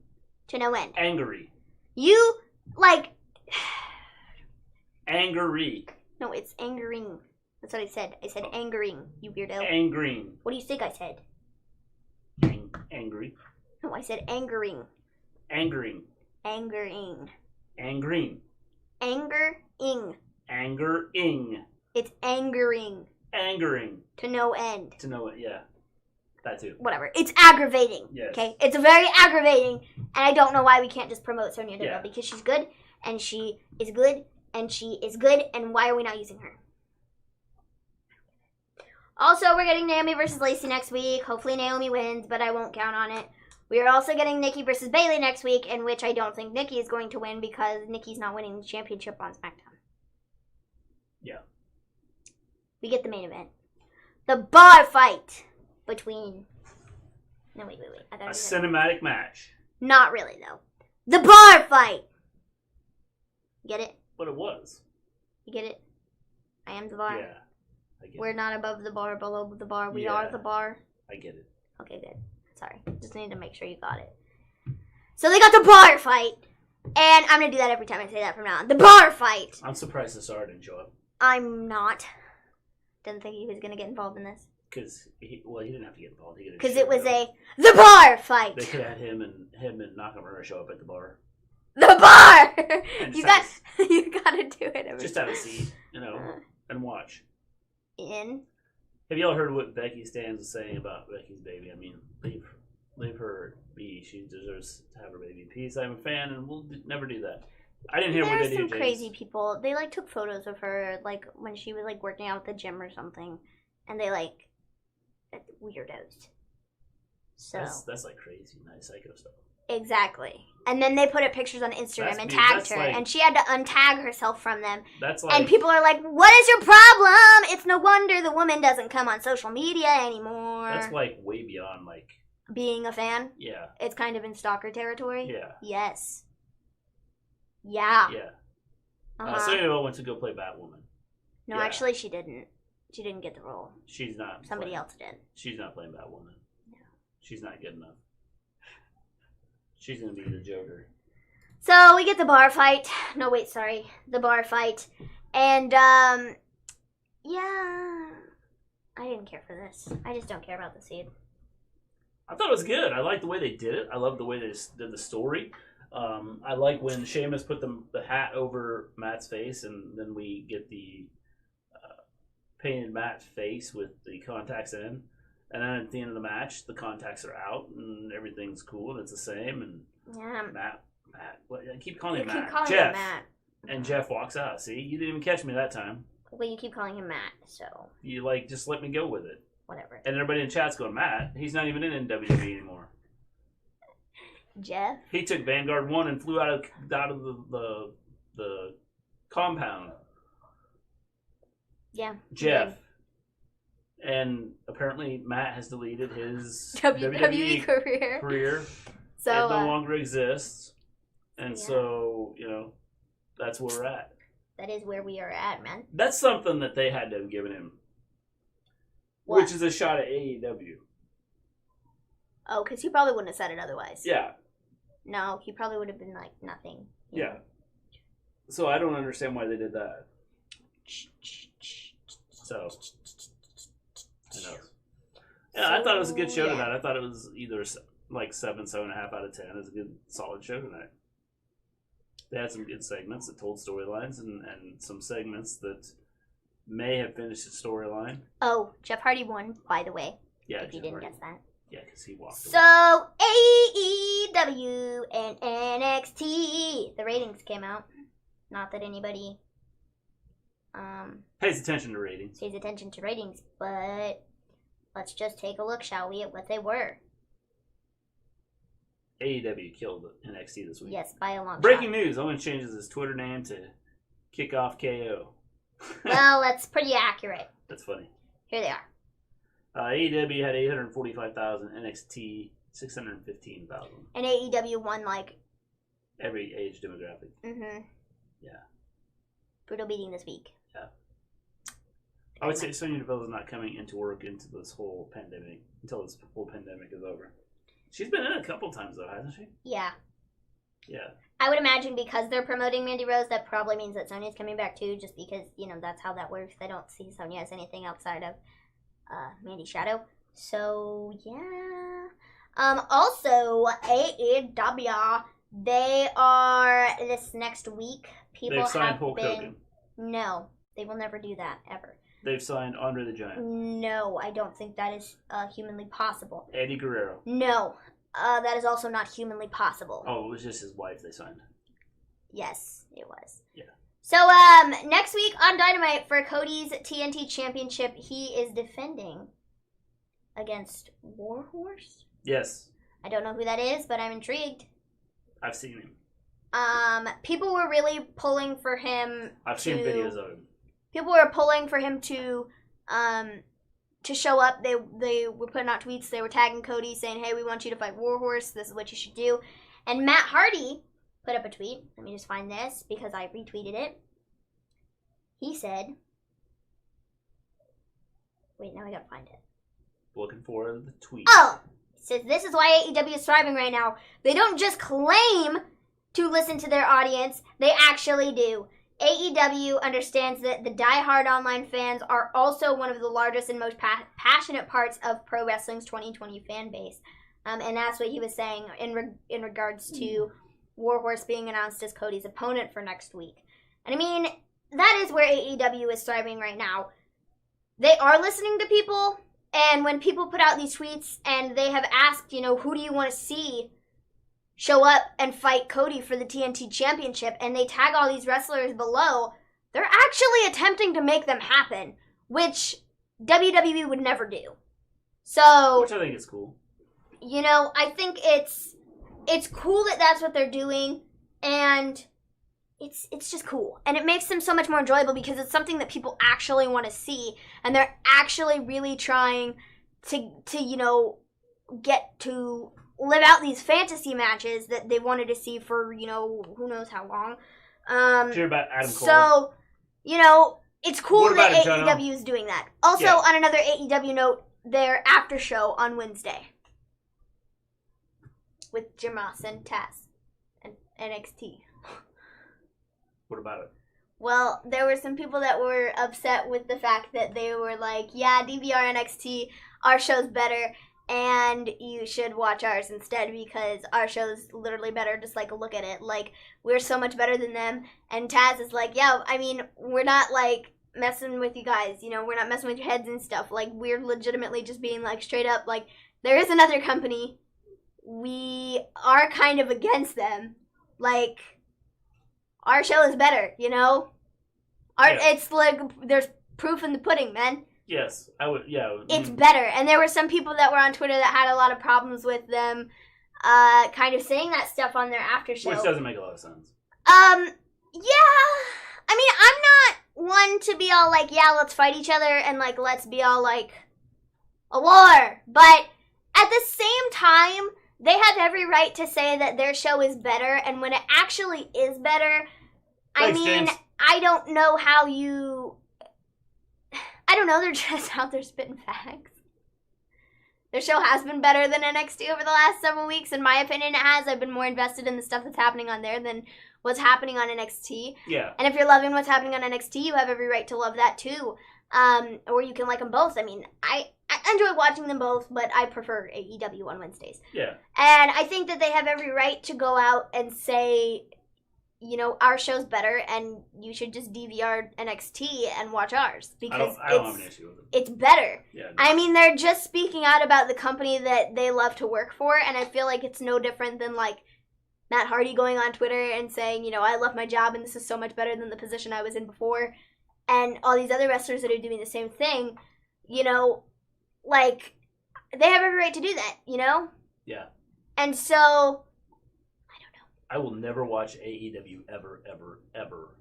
to no end. Angry. You like. Angry. No, it's angering. That's what I said. I said angering, you weirdo. Angering. What do you think I said? Angry. No, I said angering. Angering. Angering. Angering. Angering. Angering. It's angering. Angering. To no end. To know it, yeah. That too. Whatever. It's aggravating. Yes. Okay? It's very aggravating, and I don't know why we can't just promote Sonya Deville, Yeah. because she's good, and she is good, and she is good, and why are we not using her? Also, we're getting Naomi versus Lacey next week. Hopefully Naomi wins, but I won't count on it. We are also getting Nikki versus Bayley next week, in which I don't think Nikki is going to win because Nikki's not winning the championship on SmackDown. Yeah. We get the main event. The bar fight between... No, wait. I thought A it was cinematic match. Not really, though. The bar fight! Get it? But it was. You get it? I am the bar. Yeah. I get We're it. not above the bar, below the bar. We Yeah. are the bar. I get it. Okay, good. Sorry. Just need to make sure you got it. So they got the bar fight. And I'm going to do that every time I say that from now on. The bar fight. I'm surprised Cesaro didn't show up. I'm not. Didn't think he was going to get involved in this. Because, he didn't have to get involved. Because it was the bar fight. They could have had him and Nakamura show up at the bar. The bar! And You just got to do it every Just time. have a seat, and watch. In. Have y'all heard what Becky Stans was saying about Becky's baby? I mean, leave her be. She deserves to have her baby in peace. I'm a fan, and we'll never do that. I didn't hear what they There's did. some crazy people. They took photos of her when she was working out at the gym or something, and they weirdos. So that's crazy nice psycho stuff. exactly. And then they put up pictures on Instagram and That's tagged her, and she had to untag herself from them. That's And people are like, "What is your problem? It's no wonder the woman doesn't come on social media anymore." That's way beyond being a fan. Yeah. It's kind of in stalker territory. Yeah. Yes. Yeah. Yeah. Uh-huh. Sonya Deville went to go play Batwoman. No, Yeah. actually, she didn't. She didn't get the role. She's not. Somebody else did. She's not playing Batwoman. No. She's not good enough. She's gonna be the Joker. So we get the bar fight. No, wait, sorry. The bar fight. And, yeah. I didn't care for this. I just don't care about the seed. I thought it was good. I liked the way they did it. I love the way they did the story. I like when Sheamus put the hat over Matt's face, and then we get the painted Matt's face with the contacts in. And then at the end of the match, the contacts are out, and everything's cool, and it's the same. And Yeah. Matt, what, I keep calling him You Matt. keep calling Jeff. him Matt. And Jeff walks out. See, you didn't even catch me that time. Well, you keep calling him Matt, so You just let me go with it. whatever. And everybody in chat's going, Matt, he's not even in WWE anymore. Jeff? He took Vanguard 1 and flew out of the compound. Yeah. Jeff. And apparently Matt has deleted his WWE career. So, it no longer exists. And yeah. so, that's where we're at. that is where we are at, man. That's something that they had to have given him. What? Which is a shot at AEW. Oh, because he probably wouldn't have said it otherwise. Yeah. No, he probably would have been like, nothing. Yeah. So I don't understand why they did that. So, I know. Yeah, I thought it was a good show tonight. I thought it was either 7.5 out of 10. It was a good, solid show tonight. They had some good segments that told storylines and some segments that may have finished the storyline. Oh, Jeff Hardy won, by the way. Yeah, if you didn't guess that. Yeah, because he walked away. So, AEW and NXT. The ratings came out. Not that anybody Pays attention to ratings. pays attention to ratings, but let's just take a look, shall we, at what they were. AEW killed NXT this week. Yes, by a long Breaking shot. news. Owen changes his Twitter name to Kickoff KO. Well, that's pretty accurate. That's funny. Here they are. AEW had 845,000. NXT 615,000. And AEW won Every age demographic. Mm-hmm. Yeah. Brutal beating this week. Yeah. I would say Sonya Deville is not coming into work into this whole pandemic until this whole pandemic is over. She's been in a couple times though, hasn't she? Yeah. Yeah. I would imagine because they're promoting Mandy Rose, that probably means that Sonya's coming back too, just because, that's how that works. They don't see Sonya as anything outside of Mandy Shadow. So, yeah. Also, AEW, they are, this next week, people They've signed have Hulk been... Hogan. No, they will never do that, ever. They've signed Andre the Giant. No, I don't think that is humanly possible. Eddie Guerrero. No, that is also not humanly possible. Oh, it was just his wife they signed. Yes, it was. Yeah. So, next week on Dynamite for Cody's TNT Championship, he is defending against Warhorse? Yes. I don't know who that is, but I'm intrigued. I've seen him. People were really pulling for him. I've seen videos of him. People were pulling for him to show up. They were putting out tweets. They were tagging Cody saying, hey, we want you to fight Warhorse. This is what you should do. And Matt Hardy put up a tweet. Let me just find this because I retweeted it. He said, wait, now I gotta find it. Looking for the tweet. Oh! He says, this is why AEW is thriving right now. They don't just claim to listen to their audience. They actually do. AEW understands that the die-hard online fans are also one of the largest and most passionate parts of pro wrestling's 2020 fan base. And that's what he was saying in regards to Warhorse being announced as Cody's opponent for next week. And I mean, that is where AEW is thriving right now. They are listening to people, and when people put out these tweets and they have asked, who do you want to see show up and fight Cody for the TNT Championship, and they tag all these wrestlers below, they're actually attempting to make them happen, which WWE would never do. So, which I think is cool. I think it's cool that that's what they're doing, and it's just cool. And it makes them so much more enjoyable because it's something that people actually want to see, and they're actually really trying to get to live out these fantasy matches that they wanted to see for, who knows how long. Hear about Adam Cole. So, it's cool that AEW is doing that. Also, on another AEW note, their after show on Wednesday with Jim Ross and Taz and NXT. What about it? Well, there were some people that were upset with the fact that they were like, yeah, DVR NXT, our show's better, and you should watch ours instead because our show's literally better. Just look at it. We're so much better than them. And Taz is like, yeah, I mean, we're not messing with you guys. We're not messing with your heads and stuff. We're legitimately just being straight up, there is another company. We are kind of against them. Our show is better, It's there's proof in the pudding, man. Yes, I would, yeah. It's better. And there were some people that were on Twitter that had a lot of problems with them kind of saying that stuff on their after show. Which doesn't make a lot of sense. Yeah. I mean, I'm not one to be all yeah, let's fight each other and let's be all a war. But at the same time, they have every right to say that their show is better, and when it actually is better, Thanks, James. I don't know how you... I don't know, they're just out there spitting facts. Their show has been better than NXT over the last several weeks. In my opinion, it has. I've been more invested in the stuff that's happening on there than what's happening on NXT. Yeah. And if you're loving what's happening on NXT, you have every right to love that too. Or you can like them both. I mean, I enjoy watching them both, but I prefer AEW on Wednesdays. Yeah. And I think that they have every right to go out and say, our show's better, and you should just DVR NXT and watch ours because I don't have an issue with it. It's better. Yeah, no. I mean, they're just speaking out about the company that they love to work for, and I feel like it's no different than Matt Hardy going on Twitter and saying, I love my job and this is so much better than the position I was in before, and all these other wrestlers that are doing the same thing. They have every right to do that. Yeah. And so. I will never watch AEW ever, ever, ever.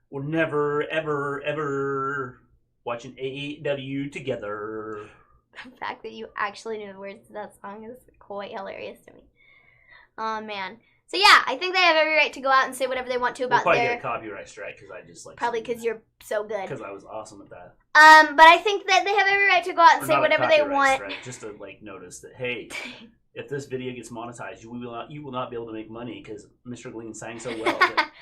We're never, ever, ever watching AEW together. The fact that you actually knew the words to that song is quite hilarious to me. Oh, man. So, yeah, I think they have every right to go out and say whatever they want to about we'll probably get a copyright strike because I just Probably because you're so good. Because I was awesome at that. But I think that they have every right to go out and say whatever they want. Strike, just to, notice that, hey, if this video gets monetized, you will not be able to make money because Mr. Glean sang so well that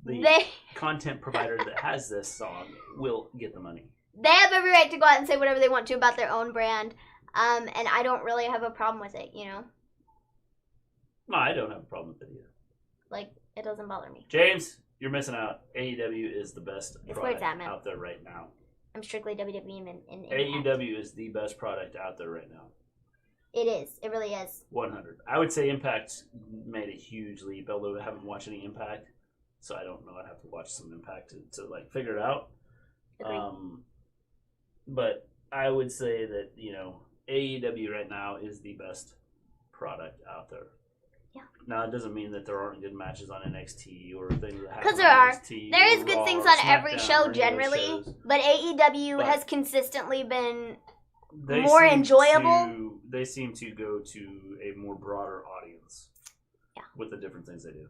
the content provider that has this song will get the money. They have every right to go out and say whatever they want to about their own brand, and I don't really have a problem with it, you know? No, I don't have a problem with it either. Like, it doesn't bother me. James, you're missing out. AEW is the best product out there right now. I'm strictly WWE and AEW is the best product out there right now. It is. It really is. 100. I would say Impact made a huge leap, although I haven't watched any Impact, so I don't know. I'd have to watch some Impact to like figure it out. Agreed. But I would say that, you know, AEW right now is the best product out there. Yeah. Now, it doesn't mean that there aren't good matches on NXT or things that happen. Because there are. NXT There is good things on every show generally, but AEW But has consistently been more enjoyable. They seem to go to a more broader audience. Yeah. With the different things they do.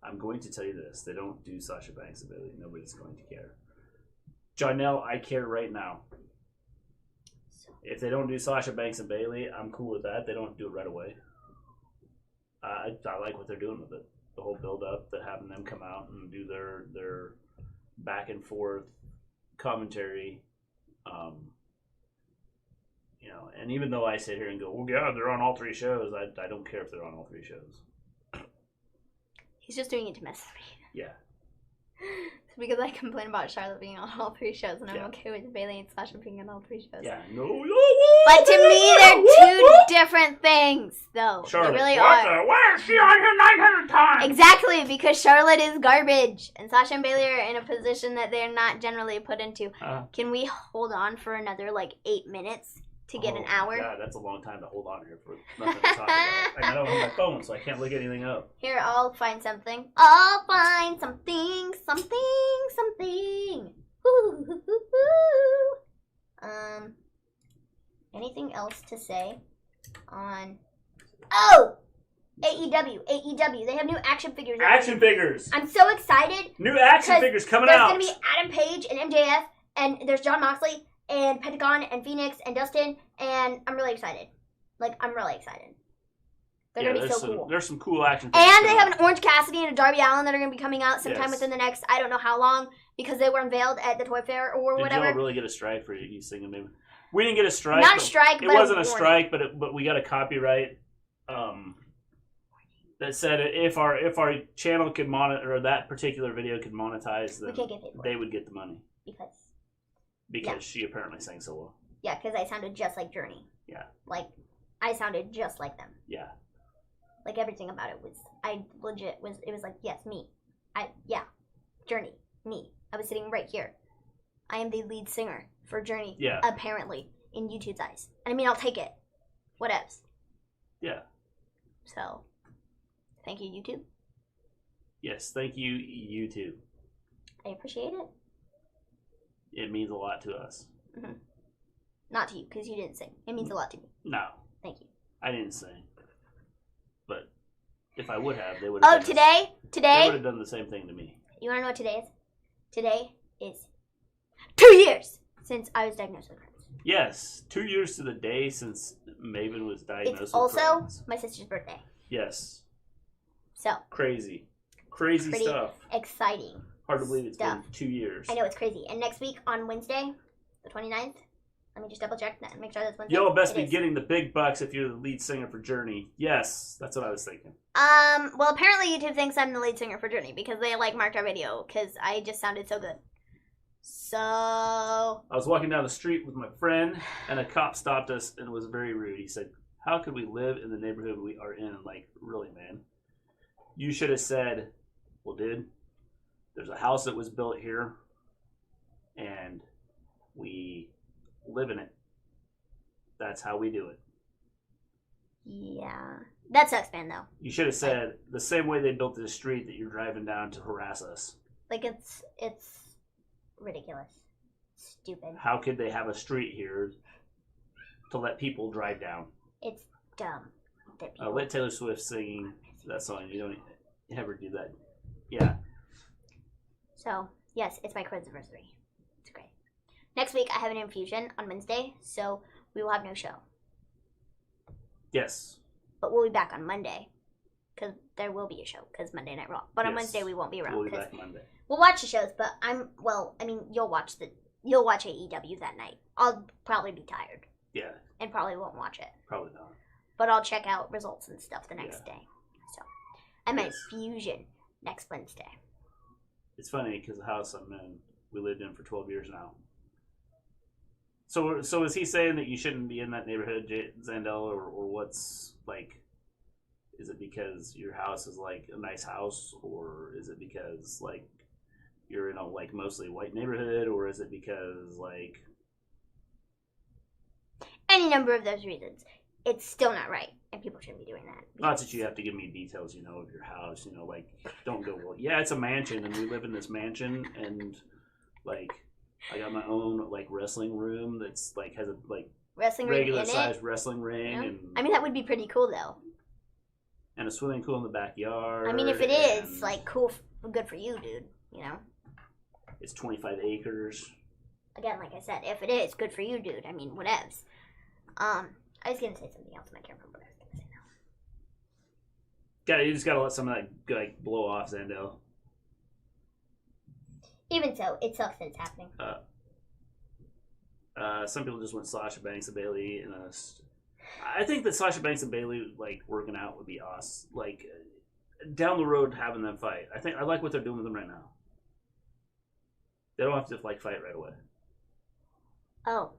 I'm going to tell you this. They don't do Sasha Banks and Bayley. Nobody's going to care. Jonelle, I care right now. If they don't do Sasha Banks and Bayley, I'm cool with that. They don't do it right away. I like what they're doing with it. The whole build-up, that having them come out and do their back and forth commentary. You know, and even though I sit here and go, well, yeah, they're on all 3 shows, I don't care if they're on all 3 shows. He's just doing it to mess with me. Yeah. Because I complain about Charlotte being on all 3 shows, and I'm okay with Bayley and Sasha being on all 3 shows. Yeah, no. But to me, they're 2 different things, though. Charlotte, they really are. Why is she on here 900 times? Exactly, because Charlotte is garbage, and Sasha and Bayley are in a position that they're not generally put into. Can we hold on for another, 8 minutes to get an hour? Yeah, that's a long time to hold on here for nothing to talk about. And I don't have my phone, so I can't look anything up. Here, I'll find something. I'll find something. Anything else to say on... Oh! AEW. They have new action figures. Action figures! I'm so excited. New action figures coming out. There's going to be Adam Page and MJF, and there's Jon Moxley, and Pentagon, and Phoenix, and Dustin, and I'm really excited. I'm really excited. They're going to be so cool. There's some cool action figures. And they have an Orange Cassidy and a Darby Allin that are going to be coming out sometime within the next, I don't know how long, because they were unveiled at the Toy Fair or whatever. Did y'all really get a strike for you singing? Maybe we didn't get a strike. Not a strike, but it wasn't a strike, but we got a copyright that said if our channel could monitor, or that particular video could monetize, then they would get the money. Because she apparently sang so well. Yeah, because I sounded just like Journey. Yeah. I sounded just like them. Yeah. Everything about it was, it was like, yes, me. Journey, me. I was sitting right here. I am the lead singer for Journey, apparently, in YouTube's eyes. And I mean, I'll take it. Whatevs. Yeah. So, thank you, YouTube. Yes, thank you, YouTube. I appreciate it. It means a lot to us. Mm-hmm. Not to you, because you didn't sing. It means a lot to me. No. Thank you. I didn't sing. But if I would have, they would have today? They would have done the same thing to me. You want to know what today is? Today is 2 years since I was diagnosed with Crohn's. Yes, 2 years to the day since Maven was diagnosed with Crohn's. It's also my sister's birthday. Yes. So. Crazy stuff. Exciting. Hard to believe it's been 2 years. I know, it's crazy. And next week on Wednesday, the 29th, let me just double check that and make sure that's Wednesday. Y'all best be getting the big bucks if you're the lead singer for Journey. Yes, that's what I was thinking. Well, apparently YouTube thinks I'm the lead singer for Journey because they marked our video because I just sounded so good. So I was walking down the street with my friend and a cop stopped us and was very rude. He said, "How could we live in the neighborhood we are in?" Really, man? You should have said, "Well, dude, there's a house that was built here and we live in it. That's how we do it." Yeah. That sucks, man, though. You should have said, the same way they built this street that you're driving down to harass us. It's ridiculous. Stupid. How could they have a street here to let people drive down? It's dumb. Let Taylor Swift singing that song. You don't ever do that. Yeah. So, yes, it's my Crohn's anniversary. It's great. Next week, I have an infusion on Wednesday, so we will have no show. Yes. But we'll be back on Monday. Because there will be a show. Because Monday Night Raw. But on Wednesday we won't be around. We'll be back Monday. We'll watch the shows, but you'll watch AEW that night. I'll probably be tired. Yeah. And probably won't watch it. Probably not. But I'll check out results and stuff the next day. So, I'm at Fusion next Wednesday. It's funny because the house I'm in, we lived in for 12 years now. So is he saying that you shouldn't be in that neighborhood, Zandel, or what's like? Is it because your house is like a nice house, or is it because like you're in a like mostly white neighborhood, or is it because like any number of those reasons? It's still not right, and people shouldn't be doing that. Not that you have to give me details, of your house, like don't go, well, yeah, it's a mansion, and we live in this mansion, and like I got my own like wrestling room that's like has a like wrestling regular sized wrestling ring, yeah. And I mean that would be pretty cool though. And a swimming pool in the backyard. I mean, if it is like cool, good for you, dude. It's 25 acres. Again, like I said, if it is good for you, dude. I mean, whatevs. I was gonna say something else, and I can't remember what I was gonna say now. You just gotta let some of that like blow off, Zandel. Even so, it sucks that it's happening. Some people just want Sasha Banks and Bayley in a. I think that Sasha Banks and Bayley like working out would be awesome. Like down the road, having them fight. I like what they're doing with them right now. They don't have to like fight right away. Oh,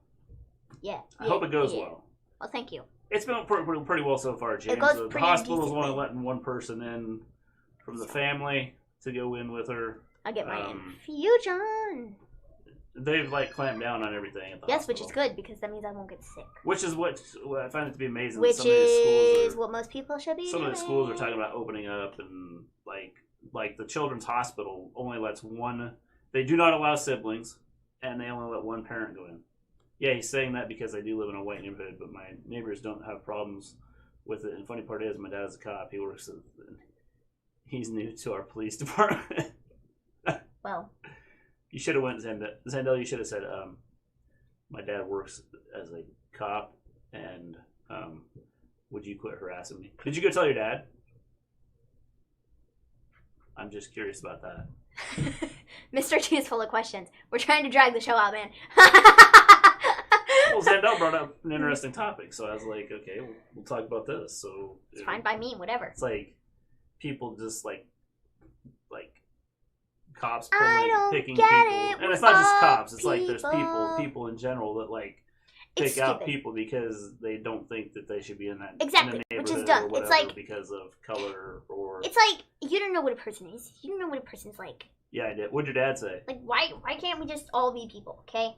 yeah. I hope it goes well. Well, thank you. It's been pretty well so far, James. It goes the pretty hospital's decently. only letting one person in from the family to go in with her. I'll get my infusion. They've like clamped down on everything at the hospital. Which is good because that means I won't get sick. Which is what I find it to be amazing. Which some of these schools is what most people should be Some doing. of the schools are talking about opening up, and like the children's hospital only lets one. They do not allow siblings, and they only let one parent go in. Yeah, he's saying that because I do live in a white neighborhood, but my neighbors don't have problems with it. And the funny part is, my dad's a cop. He works at. He's new to our police department. Well. You should have went Zandel. You should have said, "My dad works as a cop, and would you quit harassing me?" Did you go tell your dad? I'm just curious about that. Mr. T is full of questions. We're trying to drag the show out, man. Well, Zandel brought up an interesting topic, so I was like, "Okay, we'll talk about this." So it's fine by me, whatever. It's like people just like. Cops picking people, and it's not just cops. It's like there's people in general that like pick out people because they don't think that they should be in that exactly, in the which is dumb. It's like because of color or it's like you don't know what a person is. You don't know what a person's like. Yeah, I did. What'd your dad say? Like why can't we just all be people? Okay.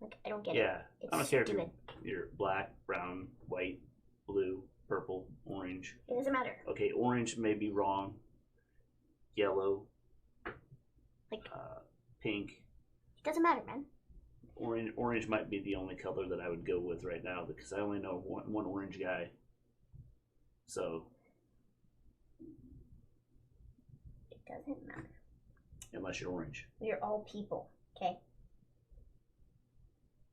Like I don't get it. Yeah, I don't care if stupid. you're black, brown, white, blue, purple, orange. It doesn't matter. Okay, orange may be wrong. Yellow. Like pink. It doesn't matter, man. Orange might be the only color that I would go with right now because I only know one orange guy. So it doesn't matter. Unless you're orange. We are all people, okay?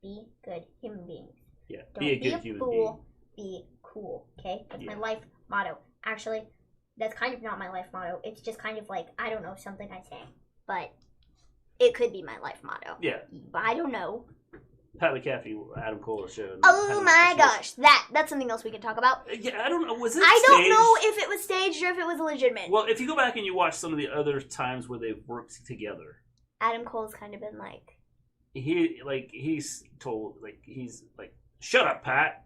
Be good human beings. Yeah, Don't be a good human fool, being. Be cool, okay? That's my life motto. Actually, that's kind of not my life motto. It's just kind of like, I don't know, something I say. But it could be my life motto. Yeah. I don't know. Pat McAfee, Adam Cole showed. Oh my gosh, that's something else we can talk about. Yeah, I don't know. Was it I staged? don't know if it was staged or if it was legitimate. Well, if you go back and you watch some of the other times where they've worked together, Adam Cole's kind of been like he's told he's like, shut up, Pat.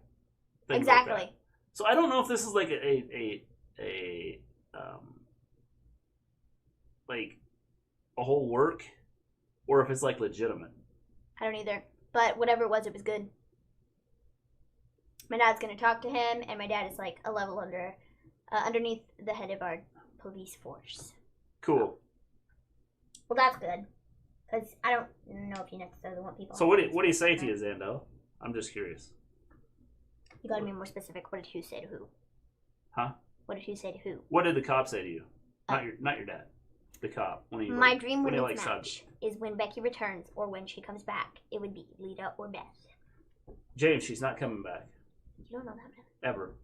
Things exactly. Like that. So I don't know if this is like a whole work, or if it's like legitimate. I don't either. But whatever it was good. My dad's gonna talk to him, and my dad is like a level underneath the head of our police force. Cool. Well, that's good, because I don't know if you necessarily want people. So what do you say to you, Zando? I'm just curious. You gotta be more specific. What did who say to who? Huh? What did who say to who? What did the cop say to you? Not your dad. The cop. My dream women's match is when Becky returns or when she comes back. It would be Lita or Beth. James, she's not coming back. You don't know that, man. Ever.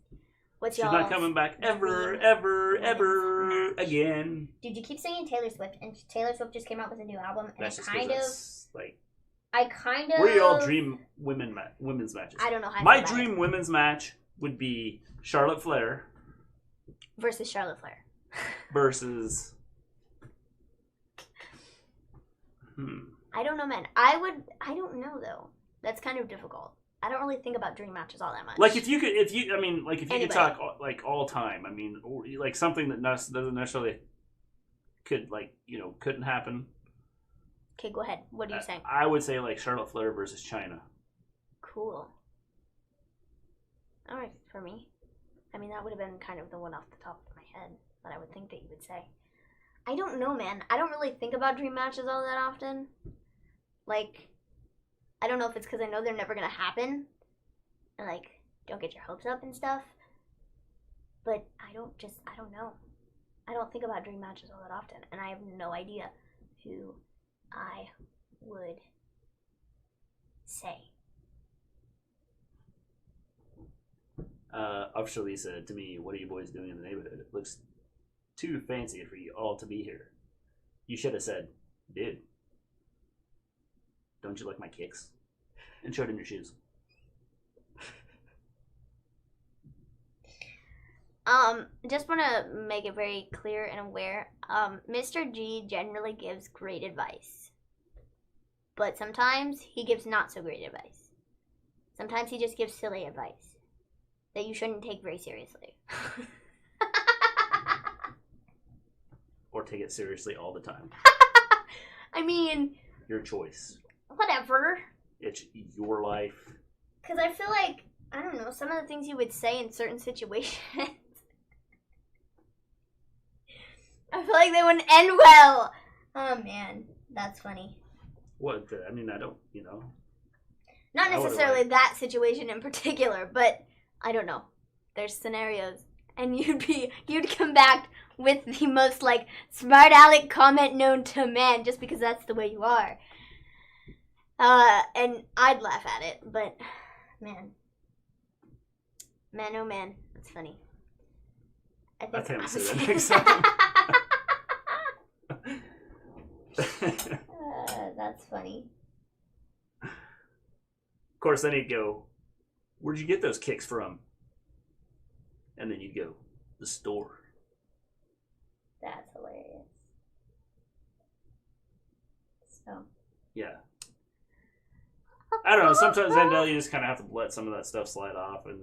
What's She's y'all's not coming back ever again. Dude, you keep singing Taylor Swift, and Taylor Swift just came out with a new album, and That's it just kind of... like... I kind of... What are y'all dream women's matches? I don't know how My dream women's match would be Charlotte Flair... versus Charlotte Flair. versus... I don't know, man. I don't know, though. That's kind of difficult. I don't really think about dream matches all that much. Like if you could talk like all time, I mean, or like something that doesn't necessarily couldn't happen. Okay, go ahead. What are you saying? I would say like Charlotte Flair versus Chyna. Cool. All right, for me. I mean, that would have been kind of the one off the top of my head that I would think that you would say. I don't know, man. I don't really think about dream matches all that often. Like, I don't know if it's because I know they're never going to happen. And, like, don't get your hopes up and stuff. But I don't know. I don't think about dream matches all that often. And I have no idea who I would say. Official Lisa, to me, what are you boys doing in the neighborhood? It looks too fancy for you all to be here. You should have said, dude, don't you like my kicks? And showed him your shoes. Just want to make it very clear and aware. Mr. G generally gives great advice. But sometimes he gives not so great advice. Sometimes he just gives silly advice that you shouldn't take very seriously. Or take it seriously all the time. I mean... Your choice. Whatever. It's your life. Because I feel like, I don't know, some of the things you would say in certain situations... I feel like they wouldn't end well. Oh, man. That's funny. What? I mean, I don't, Not necessarily that situation in particular, but I don't know. There's scenarios. And you'd come back with the most, like, smart aleck comment known to man, just because that's the way you are. And I'd laugh at it, but, man. Man, oh man, that's funny. I think I'm say that next time. That's funny. Of course, then he'd go, where'd you get those kicks from? And then you'd go, the store. That's hilarious. So. Yeah. I don't know. Sometimes Zendel, you just kind of have to let some of that stuff slide off and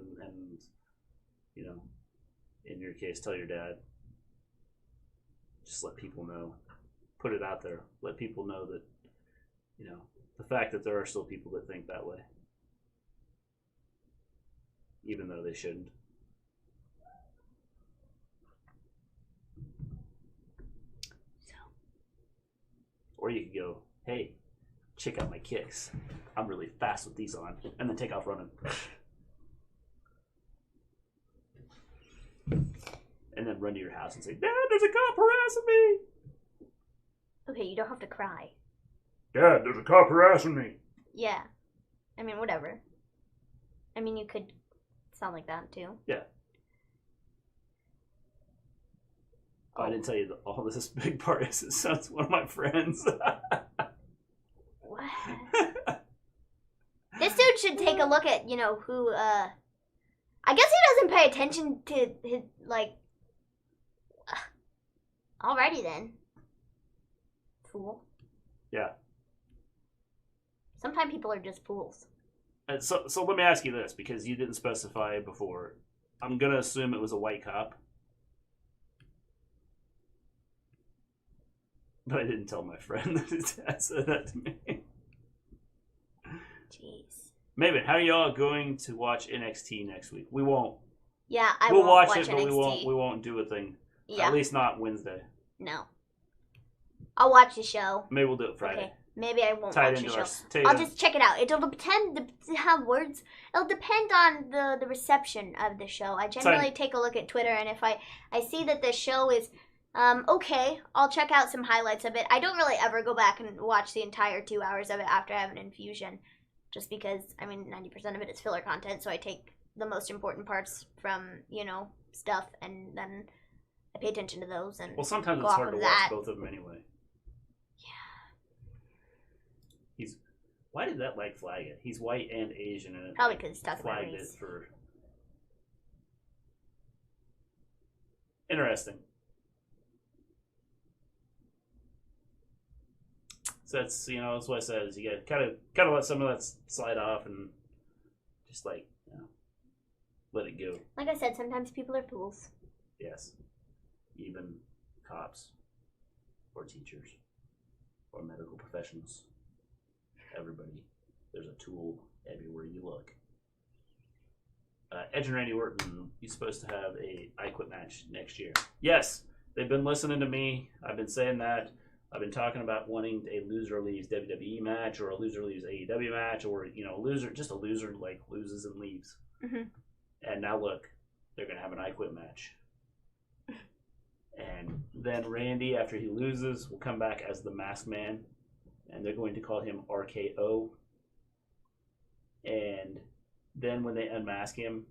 in your case, tell your dad. Just let people know. Put it out there. Let people know that, the fact that there are still people that think that way. Even though they shouldn't. Or you could go, hey, check out my kicks. I'm really fast with these on. And then take off running. And then run to your house and say, Dad, there's a cop harassing me. Okay, you don't have to cry. Dad, there's a cop harassing me. Yeah. I mean, whatever. I mean, you could sound like that, too. Yeah. Oh, I didn't tell you all this big part is his son's one of my friends. What? This dude should take a look at, who, I guess he doesn't pay attention to his, alrighty then. Fool. Yeah. Sometimes people are just fools. So let me ask you this, because you didn't specify before. I'm going to assume it was a white cop. But I didn't tell my friend that his dad said that to me. Jeez. Maven, how are y'all going to watch NXT next week? We won't. Yeah, we'll won't watch it, but NXT. we won't do a thing. Yeah. At least not Wednesday. No. I'll watch the show. Maybe we'll do it Friday. Okay. Maybe I won't Tie it watch the into show. I'll just check it out. It'll depend. It'll depend on the reception of the show. I generally take a look at Twitter, and if I see that the show is okay, I'll check out some highlights of it. I don't really ever go back and watch the entire 2 hours of it after I have an infusion, just because 90% of it is filler content. So I take the most important parts from, stuff, and then I pay attention to those. And well, sometimes it's hard to watch both of them anyway. Yeah. Why did that flag it? He's white and Asian, and probably because he's talking about flagged race. it for. Interesting. So that's that's what I said is you got kind of let some of that slide off and just let it go. Like I said, sometimes people are fools. Yes, even cops or teachers or medical professionals. Everybody, there's a tool everywhere you look. Edge and Randy Orton, he's supposed to have a I Quit match next year. Yes, they've been listening to me. I've been saying that. I've been talking about wanting a loser leaves WWE match or a loser leaves AEW match or, a loser loses and leaves. Mm-hmm. And now look, they're going to have an I Quit match. And then Randy, after he loses, will come back as the Masked Man. And they're going to call him RKO. And then when they unmask him,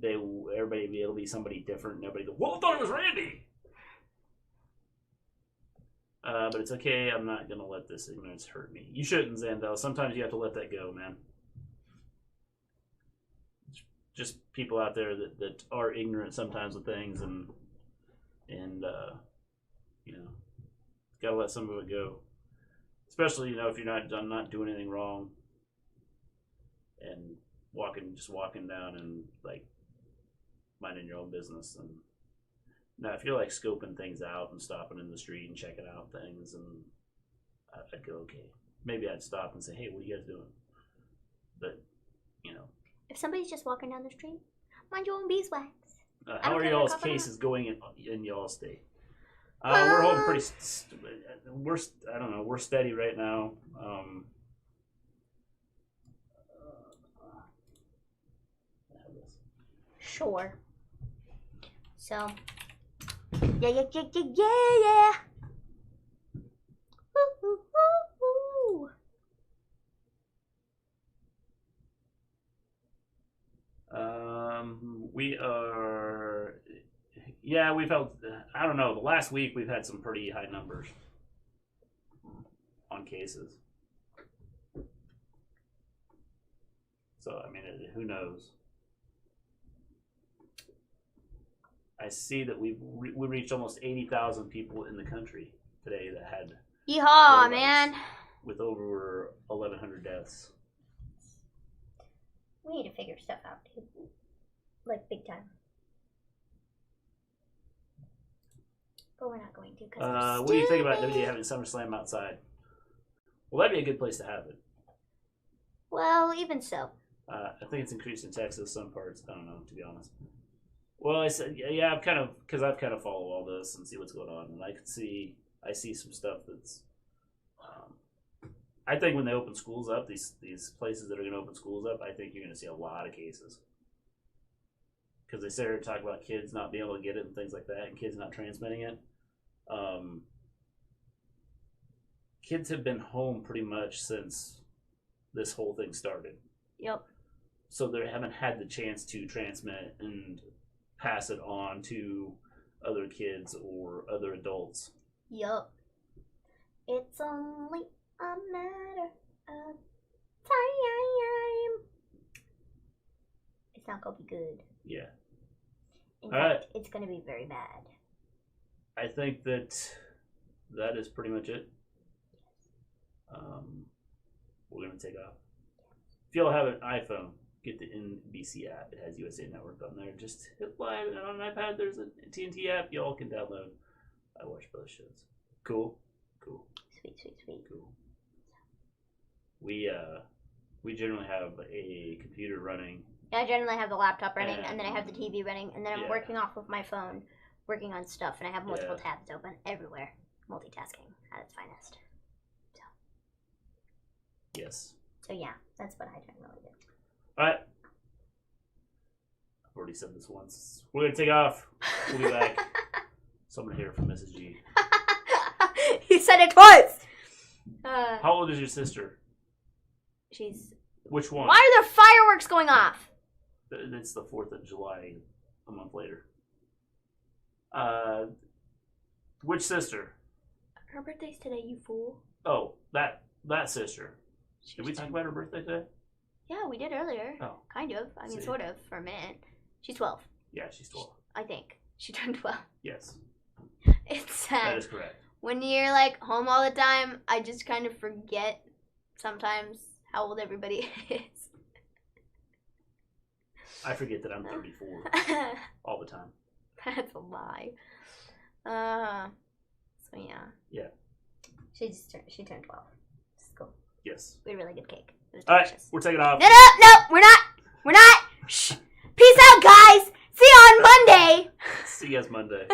everybody will be able to be somebody different. And everybody go, well, I thought it was Randy! But it's okay. I'm not going to let this ignorance hurt me. You shouldn't, Zandel. Sometimes you have to let that go, man. Just people out there that are ignorant sometimes of things and got to let some of it go. Especially, if you're not doing anything wrong and walking down and, minding your own business. And now, if you're, scoping things out and stopping in the street and checking out things, and I'd go, okay. Maybe I'd stop and say, hey, what are you guys doing? But, if somebody's just walking down the street, mind your own beeswax. How are y'all's cases going in y'all's state? We're holding pretty. We're steady right now. Sure. So. Yeah. Woo. We are. Yeah, we've held. I don't know. The last week we've had some pretty high numbers on cases. So who knows? I see that we reached almost 80,000 people in the country today that had. Yeehaw, man! With over 1,100 deaths. We need to figure stuff out, too. Big time. But we're not going to. What do you think about WWE having SummerSlam outside? Well, that'd be a good place to have it. Well, even so. I think it's increased in Texas, some parts. I don't know, to be honest. Well, I said, yeah, I've kind of followed all this and see what's going on, and I see some stuff that's. I think when they open schools up, these places that are going to open schools up, I think you're going to see a lot of cases. Because they started to talk about kids not being able to get it and things like that, and kids not transmitting it. Kids have been home pretty much since this whole thing started. Yep. So they haven't had the chance to transmit and pass it on to other kids or other adults. Yup. It's only a matter of time. It's not gonna be good. Yeah. In fact, it's gonna be very bad. I think that is pretty much it. We're gonna take off. If y'all have an iPhone, get the NBC app. It has USA Network on there. Just hit live, and on an iPad, there's a TNT app. Y'all can download. I watch both shows. Cool. Sweet. Cool. We generally have a computer running. I generally have the laptop running, and then I have the TV running, and then I'm working off of my phone, working on stuff, and I have multiple tabs open everywhere. Multitasking at its finest. So. Yes. So yeah, that's what I generally do. All right. I've already said this once. We're gonna take off. We'll be back. Someone here from Mrs. G. You said it twice. How old is your sister? She's. Which one? Why are there fireworks going off? It's the 4th of July, a month later. Which sister? Her birthday's today, you fool. Oh, that sister. Did we talk about her birthday today? Yeah, we did earlier. Oh. Kind of. I mean, sort of, for a minute. She's 12. Yeah, she's 12. I think. She turned 12. Yes. It's sad. That is correct. When you're, like, home all the time, I just kind of forget sometimes how old everybody is. I forget that I'm 34 all the time. That's a lie. So, yeah. Yeah. She turned 12. It's cool. Yes. We had really good cake. It was All right, delicious. we're taking off. No, we're not. We're not. Shh. Peace out, guys. See you on Monday. See you guys Monday.